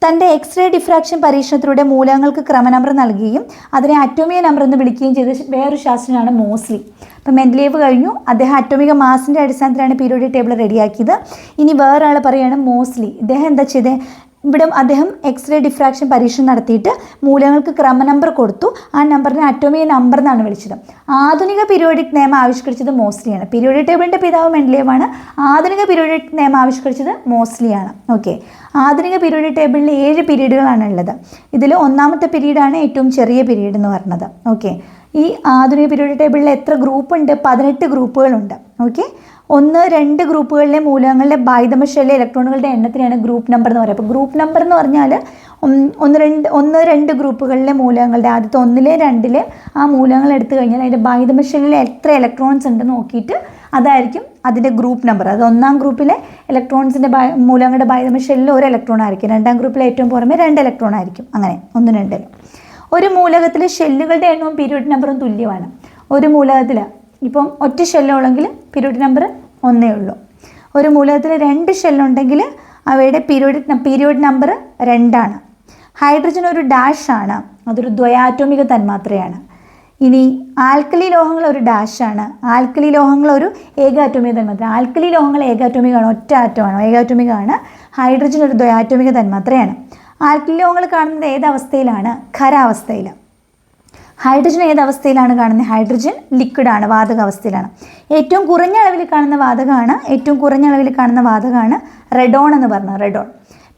Speaker 1: തൻ്റെ എക്സ്റേ ഡിഫ്രാക്ഷൻ പരീക്ഷണത്തിലൂടെ മൂലകങ്ങൾക്ക് ക്രമനമ്പർ നൽകുകയും അതിനെ അറ്റോമിക നമ്പർ എന്ന് വിളിക്കുകയും ചെയ്ത വേറൊരു ശാസ്ത്രജ്ഞനാണ് മോസ്ലി. അപ്പം മെൻഡലിയേവ് കഴിഞ്ഞു. അദ്ദേഹം അറ്റോമിക മാസിൻ്റെ അടിസ്ഥാനത്തിലാണ് പീരിയോഡിക് ടേബിൾ റെഡിയാക്കിയത്. ഇനി വേറെ ആൾ പറയുകയാണ് മോസ്ലി. ഇദ്ദേഹം എന്താ ചെയ്തത്? ഇവിടെ അദ്ദേഹം എക്സ്റേ ഡിഫ്രാക്ഷൻ പരീക്ഷണം നടത്തിയിട്ട് മൂലകങ്ങൾക്ക് ക്രമനമ്പർ കൊടുത്തു. ആ നമ്പറിനെ അറ്റോമിക നമ്പർ എന്നാണ് വിളിച്ചത്. ആധുനിക പീരിയോഡിക് നിയമം ആവിഷ്കരിച്ചത് മോസ്ലിയാണ്. പീരിയോഡിക് ടേബിളിൻ്റെ പിതാവ് മെൻഡലിയേവാണ്. ആധുനിക പീരിയോഡിക് നിയമം ആവിഷ്കരിച്ചത് മോസ്ലിയാണ്. ഓക്കെ. ആധുനിക പീരിയോഡിക് ടേബിളിൽ 7 പീരീഡുകളാണ് ഉള്ളത്. ഇതിൽ ഒന്നാമത്തെ പീരീഡാണ് ഏറ്റവും ചെറിയ പീരീഡ് എന്ന് പറഞ്ഞത്. ഓക്കെ. ഈ ആധുനിക പീരിയോഡിക് ടേബിളിൽ എത്ര ഗ്രൂപ്പുണ്ട്? 18 ഗ്രൂപ്പുകളുണ്ട്. ഓക്കെ. 1, 2 ഗ്രൂപ്പുകളിലെ മൂലകങ്ങളുടെ ഭൈതമശൈലിയ ഇലക്ട്രോണുകളുടെ എണ്ണത്തിനാണ് ഗ്രൂപ്പ് നമ്പർ എന്ന് പറയുക. അപ്പോൾ ഗ്രൂപ്പ് നമ്പർ എന്ന് പറഞ്ഞാൽ ഒന്ന് രണ്ട് ഗ്രൂപ്പുകളിലെ മൂലകങ്ങളുടെ ആദ്യത്തെ 1 2 ആ മൂലകങ്ങൾ എടുത്തു കഴിഞ്ഞാൽ അതിൻ്റെ ഭൈതമ ഷെല്ലിൽ എത്ര ഇലക്ട്രോൺസ് ഉണ്ട് നോക്കിയിട്ട് അതായിരിക്കും അതിൻ്റെ ഗ്രൂപ്പ് നമ്പർ. അത് 1ാം ഗ്രൂപ്പിലെ ഇലക്ട്രോൺസിൻ്റെ മൂലകങ്ങളുടെ ഭൈതമ ഷെല്ലിൽ 1 ഇലക്ട്രോൺ ആയിരിക്കും, 2ാം ഗ്രൂപ്പിലെ ഏറ്റവും പുറമെ 2 ഇലക്ട്രോൺ ആയിരിക്കും. അങ്ങനെ 1 2 ഒരു മൂലകത്തിലെ ഷെല്ലുകളുടെ എണ്ണവും പീരിയോഡിക് നമ്പറും തുല്യമാണ്. ഒരു മൂലകത്തിൽ ഇപ്പം ഒറ്റ ഷെല്ലുള്ളെങ്കിൽ പീരിയോഡിക് നമ്പർ 1 ഉള്ളൂ. ഒരു മൂലകത്തിൽ 2 ഷെല്ലുണ്ടെങ്കിൽ അവയുടെ പീരിയോഡിക് നമ്പർ 2 ആണ്. ഹൈഡ്രജൻ ഒരു ഡാഷ് ആണ്, അതൊരു ദ്വയാറ്റോമിക തന്മാത്രയാണ്. ഇനി ആൽക്കലി ലോഹങ്ങൾ ഒരു ഡാഷാണ്, ആൽക്കലി ലോഹങ്ങൾ ഒരു ഏകാറ്റോമിക തന്മാത്ര. ആൽക്കലി ലോഹങ്ങൾ ഏകാറ്റോമികമാണ്, ഒറ്റ ആറ്റമാണ്, ഏകാറ്റോമികമാണ്. ഹൈഡ്രജൻ ഒരു ദ്വയാറ്റോമിക തന്മാത്രയാണ്. ആൽക്കലി ലോഹങ്ങൾ കാണുന്നത് ഏതവസ്ഥയിലാണ്? ഖരാവസ്ഥയിൽ. ഹൈഡ്രജൻ ഏതവസ്ഥയിലാണ് കാണുന്നത്? ഹൈഡ്രജൻ ലിക്വിഡാണ്, വാതകാവസ്ഥയിലാണ്. ഏറ്റവും കുറഞ്ഞ അളവിൽ കാണുന്ന വാതകമാണ് റെഡോൺ എന്ന് പറഞ്ഞത്. റെഡോൺ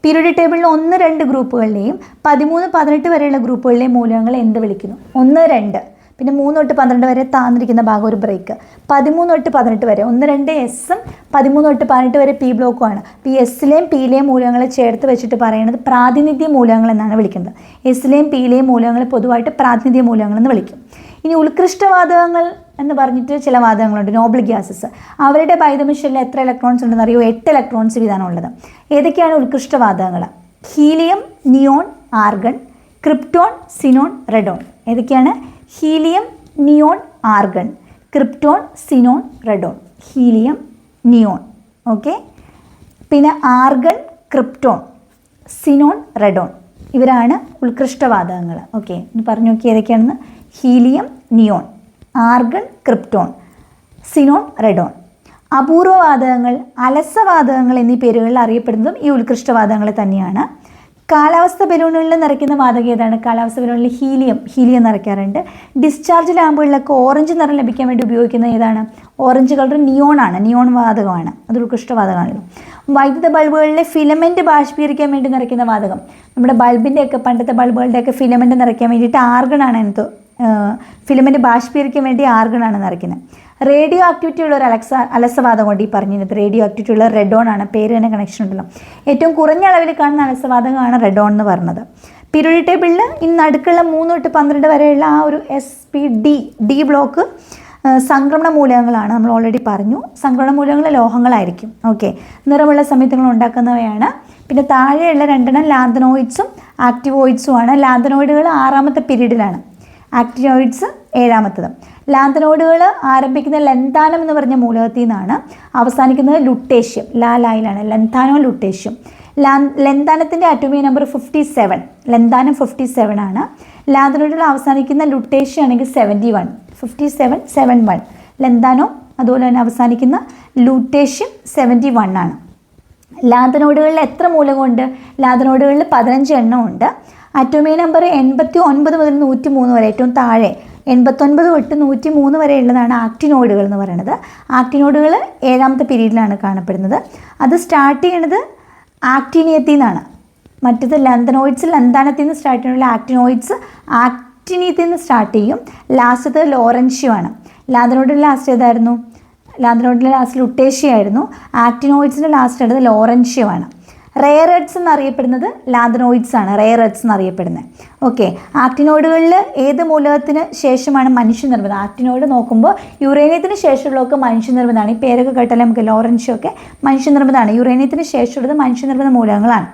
Speaker 1: പീരിയോഡിക് ടേബിളിൽ 1 2 ഗ്രൂപ്പുകളിലെയും 13 18 വരെയുള്ള ഗ്രൂപ്പുകളിലെയും മൂലകങ്ങൾ എന്ത് വിളിക്കുന്നു? 1 2 പിന്നെ 3 തൊട്ട് 12 വരെ താന്നിരിക്കുന്ന ഭാഗം ഒരു ബ്രേക്ക്. 13 തൊട്ട് 18 വരെ 1 2 എസും 13 തൊട്ട് 18 വരെ പി ബ്ലോക്കുമാണ്. ഈ എസിലെയും പിയിലെയും മൂലകങ്ങളെ ചേർത്ത് വെച്ചിട്ട് പറയുന്നത് പ്രാതിനിധ്യ മൂലകങ്ങൾ എന്നാണ് വിളിക്കുന്നത്. എസിലെയും പിയിലെയും മൂലകങ്ങൾ പൊതുവായിട്ട് പ്രാതിനിധ്യ മൂലകങ്ങൾ എന്ന് വിളിക്കും. ഇനി ഉത്കൃഷ്ടവാതകങ്ങൾ എന്ന് പറഞ്ഞിട്ട് ചില വാതകങ്ങളുണ്ട്, നോബിൾ ഗ്യാസസ്. അവരുടെ ഭൈതമ ഷെല്ലിൽ എത്ര ഇലക്ട്രോൺസ് ഉണ്ടെന്ന് അറിയോ? 8 ഇലക്ട്രോൺസ് വീതമാണുള്ളത്. ഏതൊക്കെയാണ് ഉത്കൃഷ്ടവാതകങ്ങൾ? Helium, neon, argon, krypton, xenon, radon. ഏതൊക്കെയാണ്? Helium, neon, argon, krypton, xenon, radon. Helium, neon, okay. പിന്നെ ആർഗൺ, ക്രിപ്റ്റോൺ, സിനോൺ, റെഡോൺ. ഇവരാണ് ഉത്കൃഷ്ടവാതകങ്ങൾ. ഓക്കെ, ഒന്ന് പറഞ്ഞു നോക്കി ഏതൊക്കെയാണെന്ന്. Helium, neon, argon, krypton, xenon, radon. അപൂർവവാതകങ്ങൾ, അലസവാതകങ്ങൾ എന്നീ പേരുകളിൽ അറിയപ്പെടുന്നതും ഈ ഉത്കൃഷ്ടവാതകങ്ങൾ തന്നെയാണ്. കാലാവസ്ഥ ബലൂണുകളിൽ നിറയ്ക്കുന്ന വാതകം ഏതാണ്? കാലാവസ്ഥ ബലൂണിൽ ഹീലിയം നിറയ്ക്കാറുണ്ട്. ഡിസ്ചാർജ് ലാമ്പുകളിലൊക്കെ ഓറഞ്ച് നിറം ലഭിക്കാൻ വേണ്ടി ഉപയോഗിക്കുന്നത് ഏതാണ്? ഓറഞ്ച് കളർ നിയോൺ ആണ്, നിയോൺ വാതകമാണ്, അത് ഉത്കൃഷ്ടവാതകമാണല്ലോ. വൈദ്യുത ബൾബുകളിലെ ഫിലമെൻറ്റ് ബാഷ്പീകരിക്കാൻ വേണ്ടി നിറയ്ക്കുന്ന വാതകം, നമ്മുടെ ബൾബിൻ്റെയൊക്കെ പണ്ടത്തെ ബൾബുകളുടെയൊക്കെ ഫിലമെൻറ്റ് നിറയ്ക്കാൻ വേണ്ടിയിട്ട് ആർഗണാണ്. എന്ത് ഫിലമെൻറ്റ് ബാഷ്പീകരിക്കാൻ വേണ്ടി ആർഗണാണ് നിറയ്ക്കുന്നത്. റേഡിയോ ആക്ടിവിറ്റി ഉള്ള ഒരു അലസവാതകം കൊണ്ട് ഈ പറഞ്ഞത് റേഡിയോ ആക്ടിവിറ്റി ഉള്ള റെഡോൺ ആണ്. പേര് തന്നെ കണക്ഷൻ ഉണ്ടല്ലോ. ഏറ്റവും കുറഞ്ഞ അളവിൽ കാണുന്ന അലസവാതകമാണ് റെഡോൺ എന്ന് പറഞ്ഞത്. പീരിയോഡിക് ടേബിളിൽ ഇന്ന് നടുക്കുള്ള 3 തൊട്ട് 12 വരെയുള്ള ആ ഒരു ഡി ബ്ലോക്ക് സംക്രമണ മൂലകങ്ങളാണ്. നമ്മൾ ഓൾറെഡി പറഞ്ഞു, സംക്രമണ മൂലകങ്ങൾ ലോഹങ്ങളായിരിക്കും. ഓക്കെ, നിറമുള്ള സംയുക്തങ്ങൾ ഉണ്ടാക്കുന്നവയാണ്. പിന്നെ താഴെയുള്ള 2 ലാന്തനോയിഡ്സും ആക്ടിവോയിഡ്സും ആണ്. ലാന്തനോയിഡുകൾ 6ാമത്തെ പീരീഡിലാണ്, ആക്ടിനോയിഡ്സ് 7ാമത്തതും. ലാന്തനോയിഡുകൾ ആരംഭിക്കുന്ന ലെന്താനം എന്ന് പറഞ്ഞ മൂലകത്തിൽ നിന്നാണ്, അവസാനിക്കുന്നത് ലുട്ടേഷ്യം, ലായിലാണ്. ലെന്താനോ ലുട്ടേഷ്യം. ലെന്താനത്തിൻ്റെ അറ്റോമിക് നമ്പർ 57. ലെന്താനം 57 ആണ്. ലാന്തനോയിഡുകൾ അവസാനിക്കുന്ന ലുട്ടേഷ്യം ആണെങ്കിൽ 71. 57 71. ലെന്താനോ അതുപോലെ തന്നെ അവസാനിക്കുന്ന ലൂട്ടേഷ്യം 71 ആണ്. ലാന്തനോയിഡുകളിൽ എത്ര മൂലകമുണ്ട്? ലാന്തനോയിഡുകളിൽ 15 എണ്ണം ഉണ്ട്. അറ്റോമിക് നമ്പർ 89 മുതൽ 103 വരെ, ഏറ്റവും താഴെ 89 തൊട്ട് 103 വരെ ഉള്ളതാണ് ആക്ടിനോയിഡുകൾ എന്ന് പറയുന്നത്. ആക്ടിനോയിഡുകൾ 7ാമത്തെ പീരീഡിലാണ് കാണപ്പെടുന്നത്. അത് സ്റ്റാർട്ട് ചെയ്യണത് ആക്ടീനിയത്തിൽ നിന്നാണ്. മറ്റത് ലെന്തനോയിഡ്സ് ലെന്താനത്തിൽ നിന്ന് സ്റ്റാർട്ട് ചെയ്യണമെങ്കിൽ ആക്ടിനോയിഡ്സ് ആക്ടിനിയത്തിൽ നിന്ന് സ്റ്റാർട്ട് ചെയ്യും. ലാസ്റ്റത്തെ ലോറൻഷ്യമാണ്. ലാന്തനോയിഡിൻ്റെ ലാസ്റ്റ് ഏതായിരുന്നു? ലാന്തനോയിഡിൻ്റെ ലാസ്റ്റ് ലുട്ടേഷ്യം ആയിരുന്നു. ആക്ടിനോയിഡ്സിൻ്റെ ലാസ്റ്റ് ഉള്ളത് ലോറൻഷ്യമാണ്. റെയർ എർട്സ് എന്നറിയപ്പെടുന്നത് ലാന്തനോയിഡ്സ് ആണ്, റെയർ എർട്സ് എന്നറിയപ്പെടുന്നത്. ഓക്കെ, ആക്ടിനോയിഡുകളിൽ ഏത് മൂലകത്തിന് ശേഷമാണ് മനുഷ്യനിർമ്മിതം? ആക്ടിനോയിഡ് നോക്കുമ്പോൾ യുറേനിയത്തിന് ശേഷമുള്ളതൊക്കെ മനുഷ്യനിർമ്മിതമാണ്. ഈ പേരൊക്കെ കേട്ടാലേ നമുക്ക് ലോറൻഷ്യമൊക്കെ മനുഷ്യനിർമ്മിതമാണ്. യുറേനിയത്തിന് ശേഷമുള്ളത് മനുഷ്യനിർമ്മിത മൂലകങ്ങളാണ്.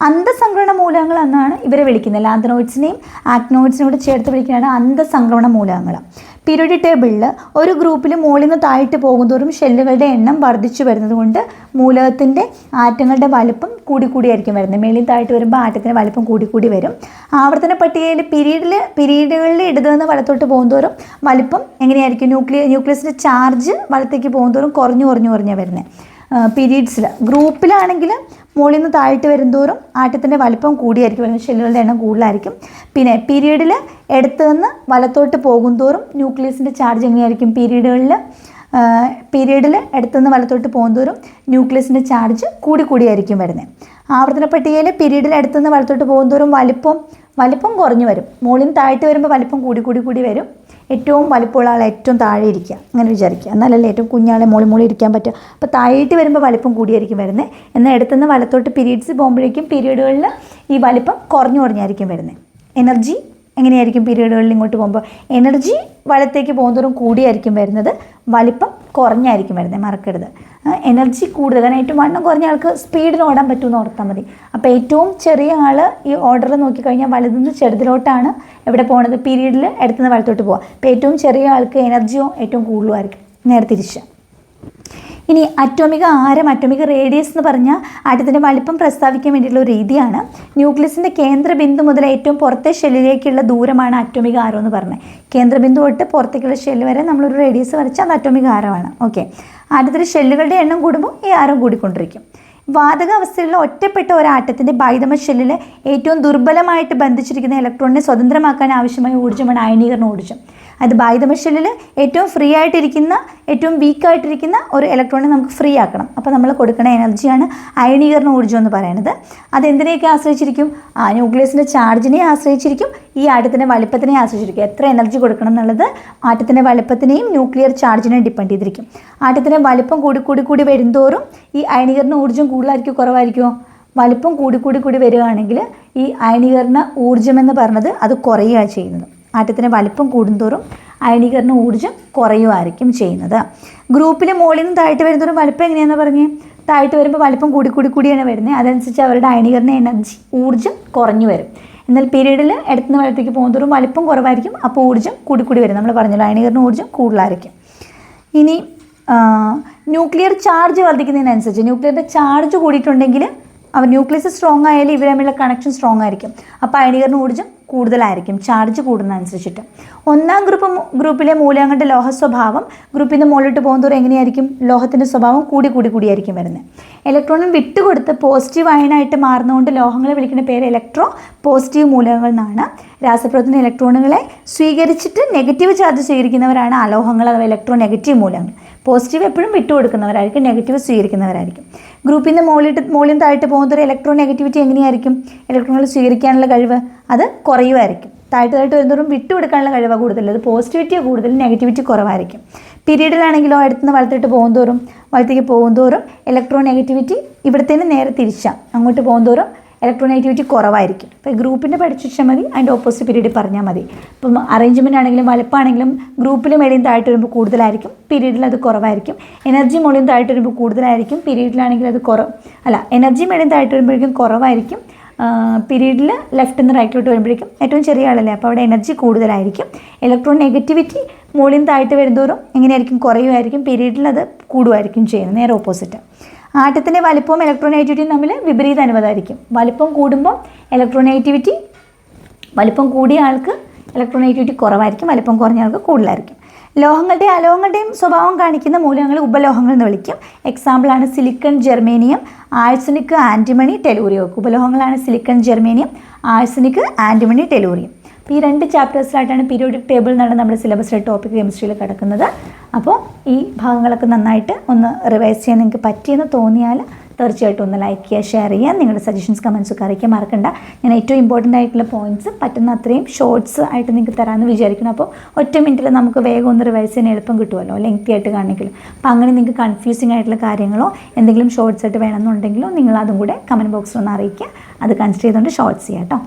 Speaker 1: അന്തസംക്രമണ മൂലകങ്ങൾ എന്നാണ് ഇവരെ വിളിക്കുന്നത്. ലാന്തനോയിഡ്സിനെയും ആക്ടിനോയിഡ്സിനെയും കൂടെ ചേർത്ത് വിളിക്കുന്നതാണ് അന്തസംക്രമണ മൂലകങ്ങൾ. പീരിയോഡിക് ടേബിളിൽ ഒരു ഗ്രൂപ്പിൽ മുകളിൽ നിന്ന് താഴ്ത്ത് പോകുന്തോറും ഷെല്ലുകളുടെ എണ്ണം വർദ്ധിച്ചു വരുന്നത് കൊണ്ട് മൂലകത്തിൻ്റെ ആറ്റങ്ങളുടെ വലിപ്പം കൂടിക്കൂടിയായിരിക്കും വരുന്നത്. മേളിൽ താഴ്ത്ത് വരുമ്പോൾ ആറ്റത്തിൻ്റെ വലിപ്പം കൂടിക്കൂടി വരും. ആവർത്തന പട്ടികയിൽ പീരീഡുകളിൽ ഇടതു നിന്ന് വലത്തോട്ട് പോകുന്തോറും വലിപ്പം എങ്ങനെയായിരിക്കും? ന്യൂക്ലിയസിൻ്റെ ചാർജ് വലത്തേക്ക് പോകുന്തോറും കുറഞ്ഞു വരുന്നത്. പീരീഡ്സിൽ ഗ്രൂപ്പിലാണെങ്കിൽ മുകളിൽ നിന്ന് താഴ്ത്ത് വരുന്തോറും ആറ്റത്തിൻ്റെ വലിപ്പം കൂടിയായിരിക്കും വരുന്നത്, ഷെല്ലുകളുടെ എണ്ണം കൂടുതലായിരിക്കും. പിന്നെ പീരീഡിൽ ഇടത്ത് നിന്ന് വലത്തോട്ട് പോകുന്തോറും ന്യൂക്ലിയസിൻ്റെ ചാർജ് എങ്ങനെയായിരിക്കും? പീരീഡിൽ ഇടത്തുനിന്ന് വലത്തോട്ട് പോകുന്തോറും ന്യൂക്ലിയസിൻ്റെ ചാർജ് കൂടിയായിരിക്കും വരുന്നത്. ആവർത്തന പട്ടികയിൽ പീരീഡിൽ അടുത്തുനിന്ന് വലത്തോട്ട് പോകുന്തോറും വലിപ്പം കുറഞ്ഞു വരും. മുകളിൽ നിന്ന് താഴ്ത്തി വരുമ്പോൾ വലിപ്പം കൂടി വരും. ഏറ്റവും വലിപ്പമുള്ള ആളെ ഏറ്റവും താഴെ ഇരിക്കുക, അങ്ങനെ വിചാരിക്കുക. എന്നാലല്ലേ ഏറ്റവും കുഞ്ഞാളെ മോളി ഇരിക്കാൻ പറ്റുക. അപ്പോൾ താഴേട്ട് വരുമ്പോൾ വലിപ്പം കൂടിയായിരിക്കും വരുന്നത്. എന്നാൽ അടുത്തുനിന്ന് വലത്തോട്ട് പീരീഡ്സ് പോകുമ്പോഴേക്കും പീരീഡുകളിൽ ഈ വലിപ്പം കുറഞ്ഞായിരിക്കും വരുന്നത്. എനർജി എങ്ങനെയായിരിക്കും പീരീഡുകളിൽ ഇങ്ങോട്ട് പോകുമ്പോൾ? എനർജി വലത്തേക്ക് പോകുന്നതോറും കൂടിയായിരിക്കും വരുന്നത്, വലിപ്പം കുറഞ്ഞായിരിക്കും വരുന്നത്. മറക്കരുത്. എനർജി കൂടുതൽ, കാരണം ഏറ്റവും വണ്ണം കുറഞ്ഞ ആൾക്ക് സ്പീഡിൽ ഓടാൻ പറ്റുമെന്ന് ഓർത്താൽ മതി. അപ്പോൾ ഏറ്റവും ചെറിയ ആൾ ഈ ഓർഡറിൽ നോക്കിക്കഴിഞ്ഞാൽ വലുതുനിന്ന് ചെറുതിലോട്ടാണ് എവിടെ പോകുന്നത്? പീരീഡിൽ അടുത്തുനിന്ന് വലത്തോട്ട് പോകുക. അപ്പോൾ ഏറ്റവും ചെറിയ ആൾക്ക് എനർജിയോ ഏറ്റവും കൂടുതലുമായിരിക്കും. നേരെ തിരിച്ച്. ഇനി അറ്റോമിക ആരം, അറ്റോമിക റേഡിയസ് എന്ന് പറഞ്ഞാൽ ആറ്റത്തിൻ്റെ വലിപ്പം പ്രസ്താവിക്കാൻ വേണ്ടിയിട്ടുള്ള ഒരു രീതിയാണ്. ന്യൂക്ലിയസിൻ്റെ കേന്ദ്രബിന്ദു മുതൽ ഏറ്റവും പുറത്തെ ഷെല്ലിലേക്കുള്ള ദൂരമാണ് അറ്റോമിക ആരം എന്ന് പറഞ്ഞത്. കേന്ദ്രബിന്ദു തൊട്ട് പുറത്തേക്കുള്ള ഷെല്ല് വരെ നമ്മളൊരു റേഡിയസ് വരച്ചാൽ അത് അറ്റോമിക ആരമാണ്. ഓക്കെ. ആറ്റത്തിലെ ഷെല്ലുകളുടെ എണ്ണം കൂടുമ്പോൾ ഈ ആരം കൂടിക്കൊണ്ടിരിക്കും. വാതക അവസ്ഥയിലുള്ള ഒറ്റപ്പെട്ട ഒരാറ്റത്തിൻ്റെ ബൈതമ ഷെല്ലിൽ ഏറ്റവും ദുർബലമായിട്ട് ബന്ധിച്ചിരിക്കുന്ന ഇലക്ട്രോണിനെ സ്വതന്ത്രമാക്കാൻ ആവശ്യമായ ഊർജ്ജമാണ് അയനീകരണ ഊർജ്ജം. അത് ബൈതമ ഷെല്ലിൽ ഏറ്റവും ഫ്രീ ആയിട്ടിരിക്കുന്ന, ഏറ്റവും വീക്കായിട്ടിരിക്കുന്ന ഒരു ഇലക്ട്രോണിനെ നമുക്ക് ഫ്രീ ആക്കണം. അപ്പോൾ നമ്മൾ കൊടുക്കുന്ന എനർജിയാണ് അയനീകരണ ഊർജ്ജം എന്ന് പറയുന്നത്. അതെന്തിനെയൊക്കെ ആശ്രയിച്ചിരിക്കും? ന്യൂക്ലിയസിൻ്റെ ചാർജിനെ ആശ്രയിച്ചിരിക്കും, ഈ ആറ്റത്തിൻ്റെ വലിപ്പത്തിനെ ആശ്രയിച്ചിരിക്കും. എത്ര എനർജി കൊടുക്കണം എന്നുള്ളത് ആറ്റത്തിൻ്റെ വലിപ്പത്തിനെയും ന്യൂക്ലിയർ ചാർജിനെയും ഡിപ്പെൻഡ് ചെയ്തിരിക്കും. ആറ്റത്തിൻ്റെ വലിപ്പം കൂടി വരുന്തോറും ഈ അയനീകരണ ഊർജ്ജം കൂടുതലായിരിക്കും കുറവായിരിക്കുമോ? വലിപ്പം കൂടി വരികയാണെങ്കിൽ ഈ അയനീകരണ ഊർജ്ജം എന്ന് പറഞ്ഞത് അത് കുറയുകയാണ് ചെയ്യുന്നത്. ആറ്റത്തിൻ്റെ വലിപ്പം കൂടുന്തോറും അയനീകരണ ഊർജ്ജം കുറയുമായിരിക്കും ചെയ്യുന്നത്. ഗ്രൂപ്പിൽ മുകളിൽ നിന്ന് താഴ്ത്തി വരുന്നതോറും വലിപ്പം എങ്ങനെയാണെന്ന് പറഞ്ഞ്? താഴ്ത്തി വരുമ്പോൾ വലിപ്പം കൂടിയാണ് വരുന്നത്. അതനുസരിച്ച് അവരുടെ അയനീകരണ എനർജി ഊർജ്ജം കുറഞ്ഞു വരും. എന്നാൽ പീരീഡിൽ അടുത്തുനിന്ന് വലത്തേക്ക് പോകുന്നതോറും വലിപ്പം കുറവായിരിക്കും, അപ്പോൾ ഊർജ്ജം കൂടി വരും. നമ്മൾ പറഞ്ഞല്ലോ അയനീകരണ ഊർജ്ജം കൂടുതലായിരിക്കും. ഇനി ന്യൂക്ലിയർ ചാർജ് വർദ്ധിക്കുന്നതിനനുസരിച്ച് ന്യൂക്ലിയറിൻ്റെ ചാർജ് കൂടിയിട്ടുണ്ടെങ്കിൽ ന്യൂക്ലിയസ് സ്ട്രോങ് ആയാലും ഇവർ തമ്മിലുള്ള കണക്ഷൻ സ്ട്രോങ് ആയിരിക്കും. അപ്പോൾ അയനീകരണ ഊർജ്ജം കൂടുതലായിരിക്കും ചാർജ് കൂടുന്നതനുസരിച്ചിട്ട്. ഒന്നാം ഗ്രൂപ്പിലെ മൂലകങ്ങളുടെ ലോഹ സ്വഭാവം ഗ്രൂപ്പിൽ നിന്ന് മുകളിലോട്ട് പോകുന്നതോറും എങ്ങനെയായിരിക്കും? ലോഹത്തിൻ്റെ സ്വഭാവം കൂടിയായിരിക്കും വരുന്നത്. ഇലക്ട്രോണും വിട്ടുകൊടുത്ത് പോസിറ്റീവ് അയനായിട്ട് മാറുന്നതുകൊണ്ട് ലോഹങ്ങളെ വിളിക്കുന്ന പേര് ഇലക്ട്രോ പോസിറ്റീവ് മൂലകങ്ങൾ എന്നാണ്. രാസപ്രവർത്തന ഇലക്ട്രോണുകളെ സ്വീകരിച്ചിട്ട് നെഗറ്റീവ് ചാർജ് സ്വീകരിക്കുന്നവരാണ് അലോഹങ്ങൾ അഥവാ ഇലക്ട്രോ നെഗറ്റീവ് മൂലകങ്ങൾ. പോസിറ്റീവ് എപ്പോഴും വിട്ടുകൊടുക്കുന്നവരായിരിക്കും, നെഗറ്റീവ് സ്വീകരിക്കുന്നവരായിരിക്കും. ഗ്രൂപ്പിൽ നിന്ന് മുകളിൽ താഴ്ത്ത് പോകുന്നതൊരു ഇലക്ട്രോ നെഗറ്റിവിറ്റി എങ്ങനെയായിരിക്കും? ഇലക്ട്രോണുകൾ സ്വീകരിക്കാനുള്ള കഴിവ് അത് കുറയുമായിരിക്കും. താഴ്ത്ത് വരുന്നതോറും വിട്ടുകൊടുക്കാനുള്ള കഴിവ് കൂടുതൽ, അത് പോസിറ്റിവിറ്റി കൂടുതൽ, നെഗറ്റിവിറ്റി കുറവായിരിക്കും. പീരീഡിലാണെങ്കിലോ അടുത്തുനിന്ന് വലത്തേക്ക് പോകുന്തോറും ഇലക്ട്രോ നെഗറ്റിവിറ്റി ഇവിടത്തേന് നേരെ തിരിച്ചാണ്. അങ്ങോട്ട് പോകുന്തോറും ഇലക്ട്രോ നെഗറ്റിവിറ്റി കുറവായിരിക്കും. അപ്പോൾ ഗ്രൂപ്പിൻ്റെ പഠിച്ചു വെച്ചാൽ മതി, അതിൻ്റെ ഓപ്പോസിറ്റ് പീരീഡ് പറഞ്ഞാൽ മതി. ഇപ്പം അറേഞ്ച്മെൻ്റ് ആണെങ്കിലും വലുപ്പമാണെങ്കിലും ഗ്രൂപ്പിൽ മേളിയും താഴ്ത്ത് വരുമ്പോൾ കൂടുതലായിരിക്കും, പീരീഡിൽ അത് കുറവായിരിക്കും. എനർജി മുകളിലും താഴ്ത്ത് വരുമ്പോൾ കൂടുതലായിരിക്കും, പീരീഡിലാണെങ്കിൽ അത് എനർജി മേളിയും താഴ്ത്ത് വരുമ്പോഴേക്കും കുറവായിരിക്കും. പീരീഡിൽ ലെഫ്റ്റ് നിന്ന് റൈറ്റിലോട്ട് വരുമ്പോഴേക്കും ഏറ്റവും ചെറിയ ആളല്ലേ, അപ്പോൾ അവിടെ എനർജി കൂടുതലായിരിക്കും. ഇലക്ട്രോൺ നെഗറ്റിവിറ്റി മുകളിൽ താഴ്ത്ത് വരുന്നതോറും എങ്ങനെയായിരിക്കും? കുറയുമായിരിക്കും. പീരീഡിൽ അത് കൂടുമായിരിക്കും ചെയ്യുന്നത്, നേരെ ഓപ്പോസിറ്റ്. ആറ്റത്തിൻ്റെ വലിപ്പവും ഇലക്ട്രോൺ നെഗറ്റിവിറ്റിയും തമ്മിൽ വിപരീത അനുപാതമായിരിക്കും. വലിപ്പം കൂടുമ്പോൾ ഇലക്ട്രോൺ നെഗറ്റിവിറ്റി, വലിപ്പം കൂടിയ ആൾക്ക് ഇലക്ട്രോൺ നെഗറ്റിവിറ്റി കുറവായിരിക്കും, വലിപ്പം കുറഞ്ഞ ആൾക്ക് കൂടുതലായിരിക്കും. ലോഹങ്ങളുടെയും അലോഹങ്ങളുടെയും സ്വഭാവം കാണിക്കുന്ന മൂലകങ്ങൾ ഉപലോഹങ്ങൾ എന്ന് വിളിക്കും. എക്സാമ്പിളാണ് silicon, germanium, arsenic, antimony, tellurium. ഉപലോഹങ്ങളാണ് silicon, germanium, arsenic, antimony, tellurium. അപ്പോൾ ഈ 2 ചാപ്റ്റേഴ്സിലായിട്ടാണ് പീരിയോഡിക് ടേബിൾ എന്നാണ് നമ്മുടെ സിലബസിലെ ടോപ്പിക് കെമിസ്ട്രിയിൽ കിടക്കുന്നത്. അപ്പോൾ ഈ ഭാഗങ്ങളൊക്കെ നന്നായിട്ട് ഒന്ന് റിവൈസ് ചെയ്യാൻ നിങ്ങൾക്ക് പറ്റിയെന്ന് തോന്നിയാൽ തീർച്ചയായിട്ടും ഒന്ന് ലൈക്ക് ചെയ്യുക, ഷെയർ ചെയ്യുക, നിങ്ങളുടെ സജഷൻസ് കമൻസൊക്കെ അറിയിക്കാൻ മറക്കണ്ട. ഞാൻ ഏറ്റവും ഇമ്പോർട്ടൻ്റ് ആയിട്ടുള്ള പോയിൻറ്റ്സ് പറ്റുന്ന അത്രയും ഷോർട്സ് ആയിട്ട് നിങ്ങൾക്ക് തരാമെന്ന് വിചാരിക്കണം. അപ്പോൾ ഒറ്റ മിനിറ്റിൽ നമുക്ക് വേഗം ഒന്ന് റിവൈസ് ചെയ്യാൻ എളുപ്പം കിട്ടുമല്ലോ, ലെങ്തി ആയിട്ട് കാണിക്കലും. അപ്പോൾ അങ്ങനെ നിങ്ങൾക്ക് കൺഫ്യൂസിങ് ആയിട്ടുള്ള കാര്യങ്ങളോ എന്തെങ്കിലും ഷോർട്സ് ആയിട്ട് വേണമെന്നുണ്ടെങ്കിലോ നിങ്ങൾ അതും കൂടെ കമൻറ്റ് ബോക്സിൽ ഒന്ന് അറിയിക്കുക. അത് കൺസിഡർ ചെയ്തുകൊണ്ട് ഷോർട്സ് ചെയ്യാം കേട്ടോ.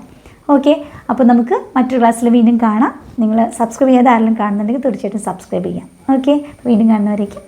Speaker 1: ഓക്കെ, അപ്പോൾ നമുക്ക് മറ്റൊരു ക്ലാസ്സിൽ വീണ്ടും കാണാം. നിങ്ങൾ സബ്സ്ക്രൈബ് ചെയ്യാതെ ആരെങ്കിലും കാണുന്നുണ്ടെങ്കിൽ തീർച്ചയായിട്ടും സബ്സ്ക്രൈബ് ചെയ്യാം. ഓക്കെ, വീണ്ടും കാണുന്നവരേക്കും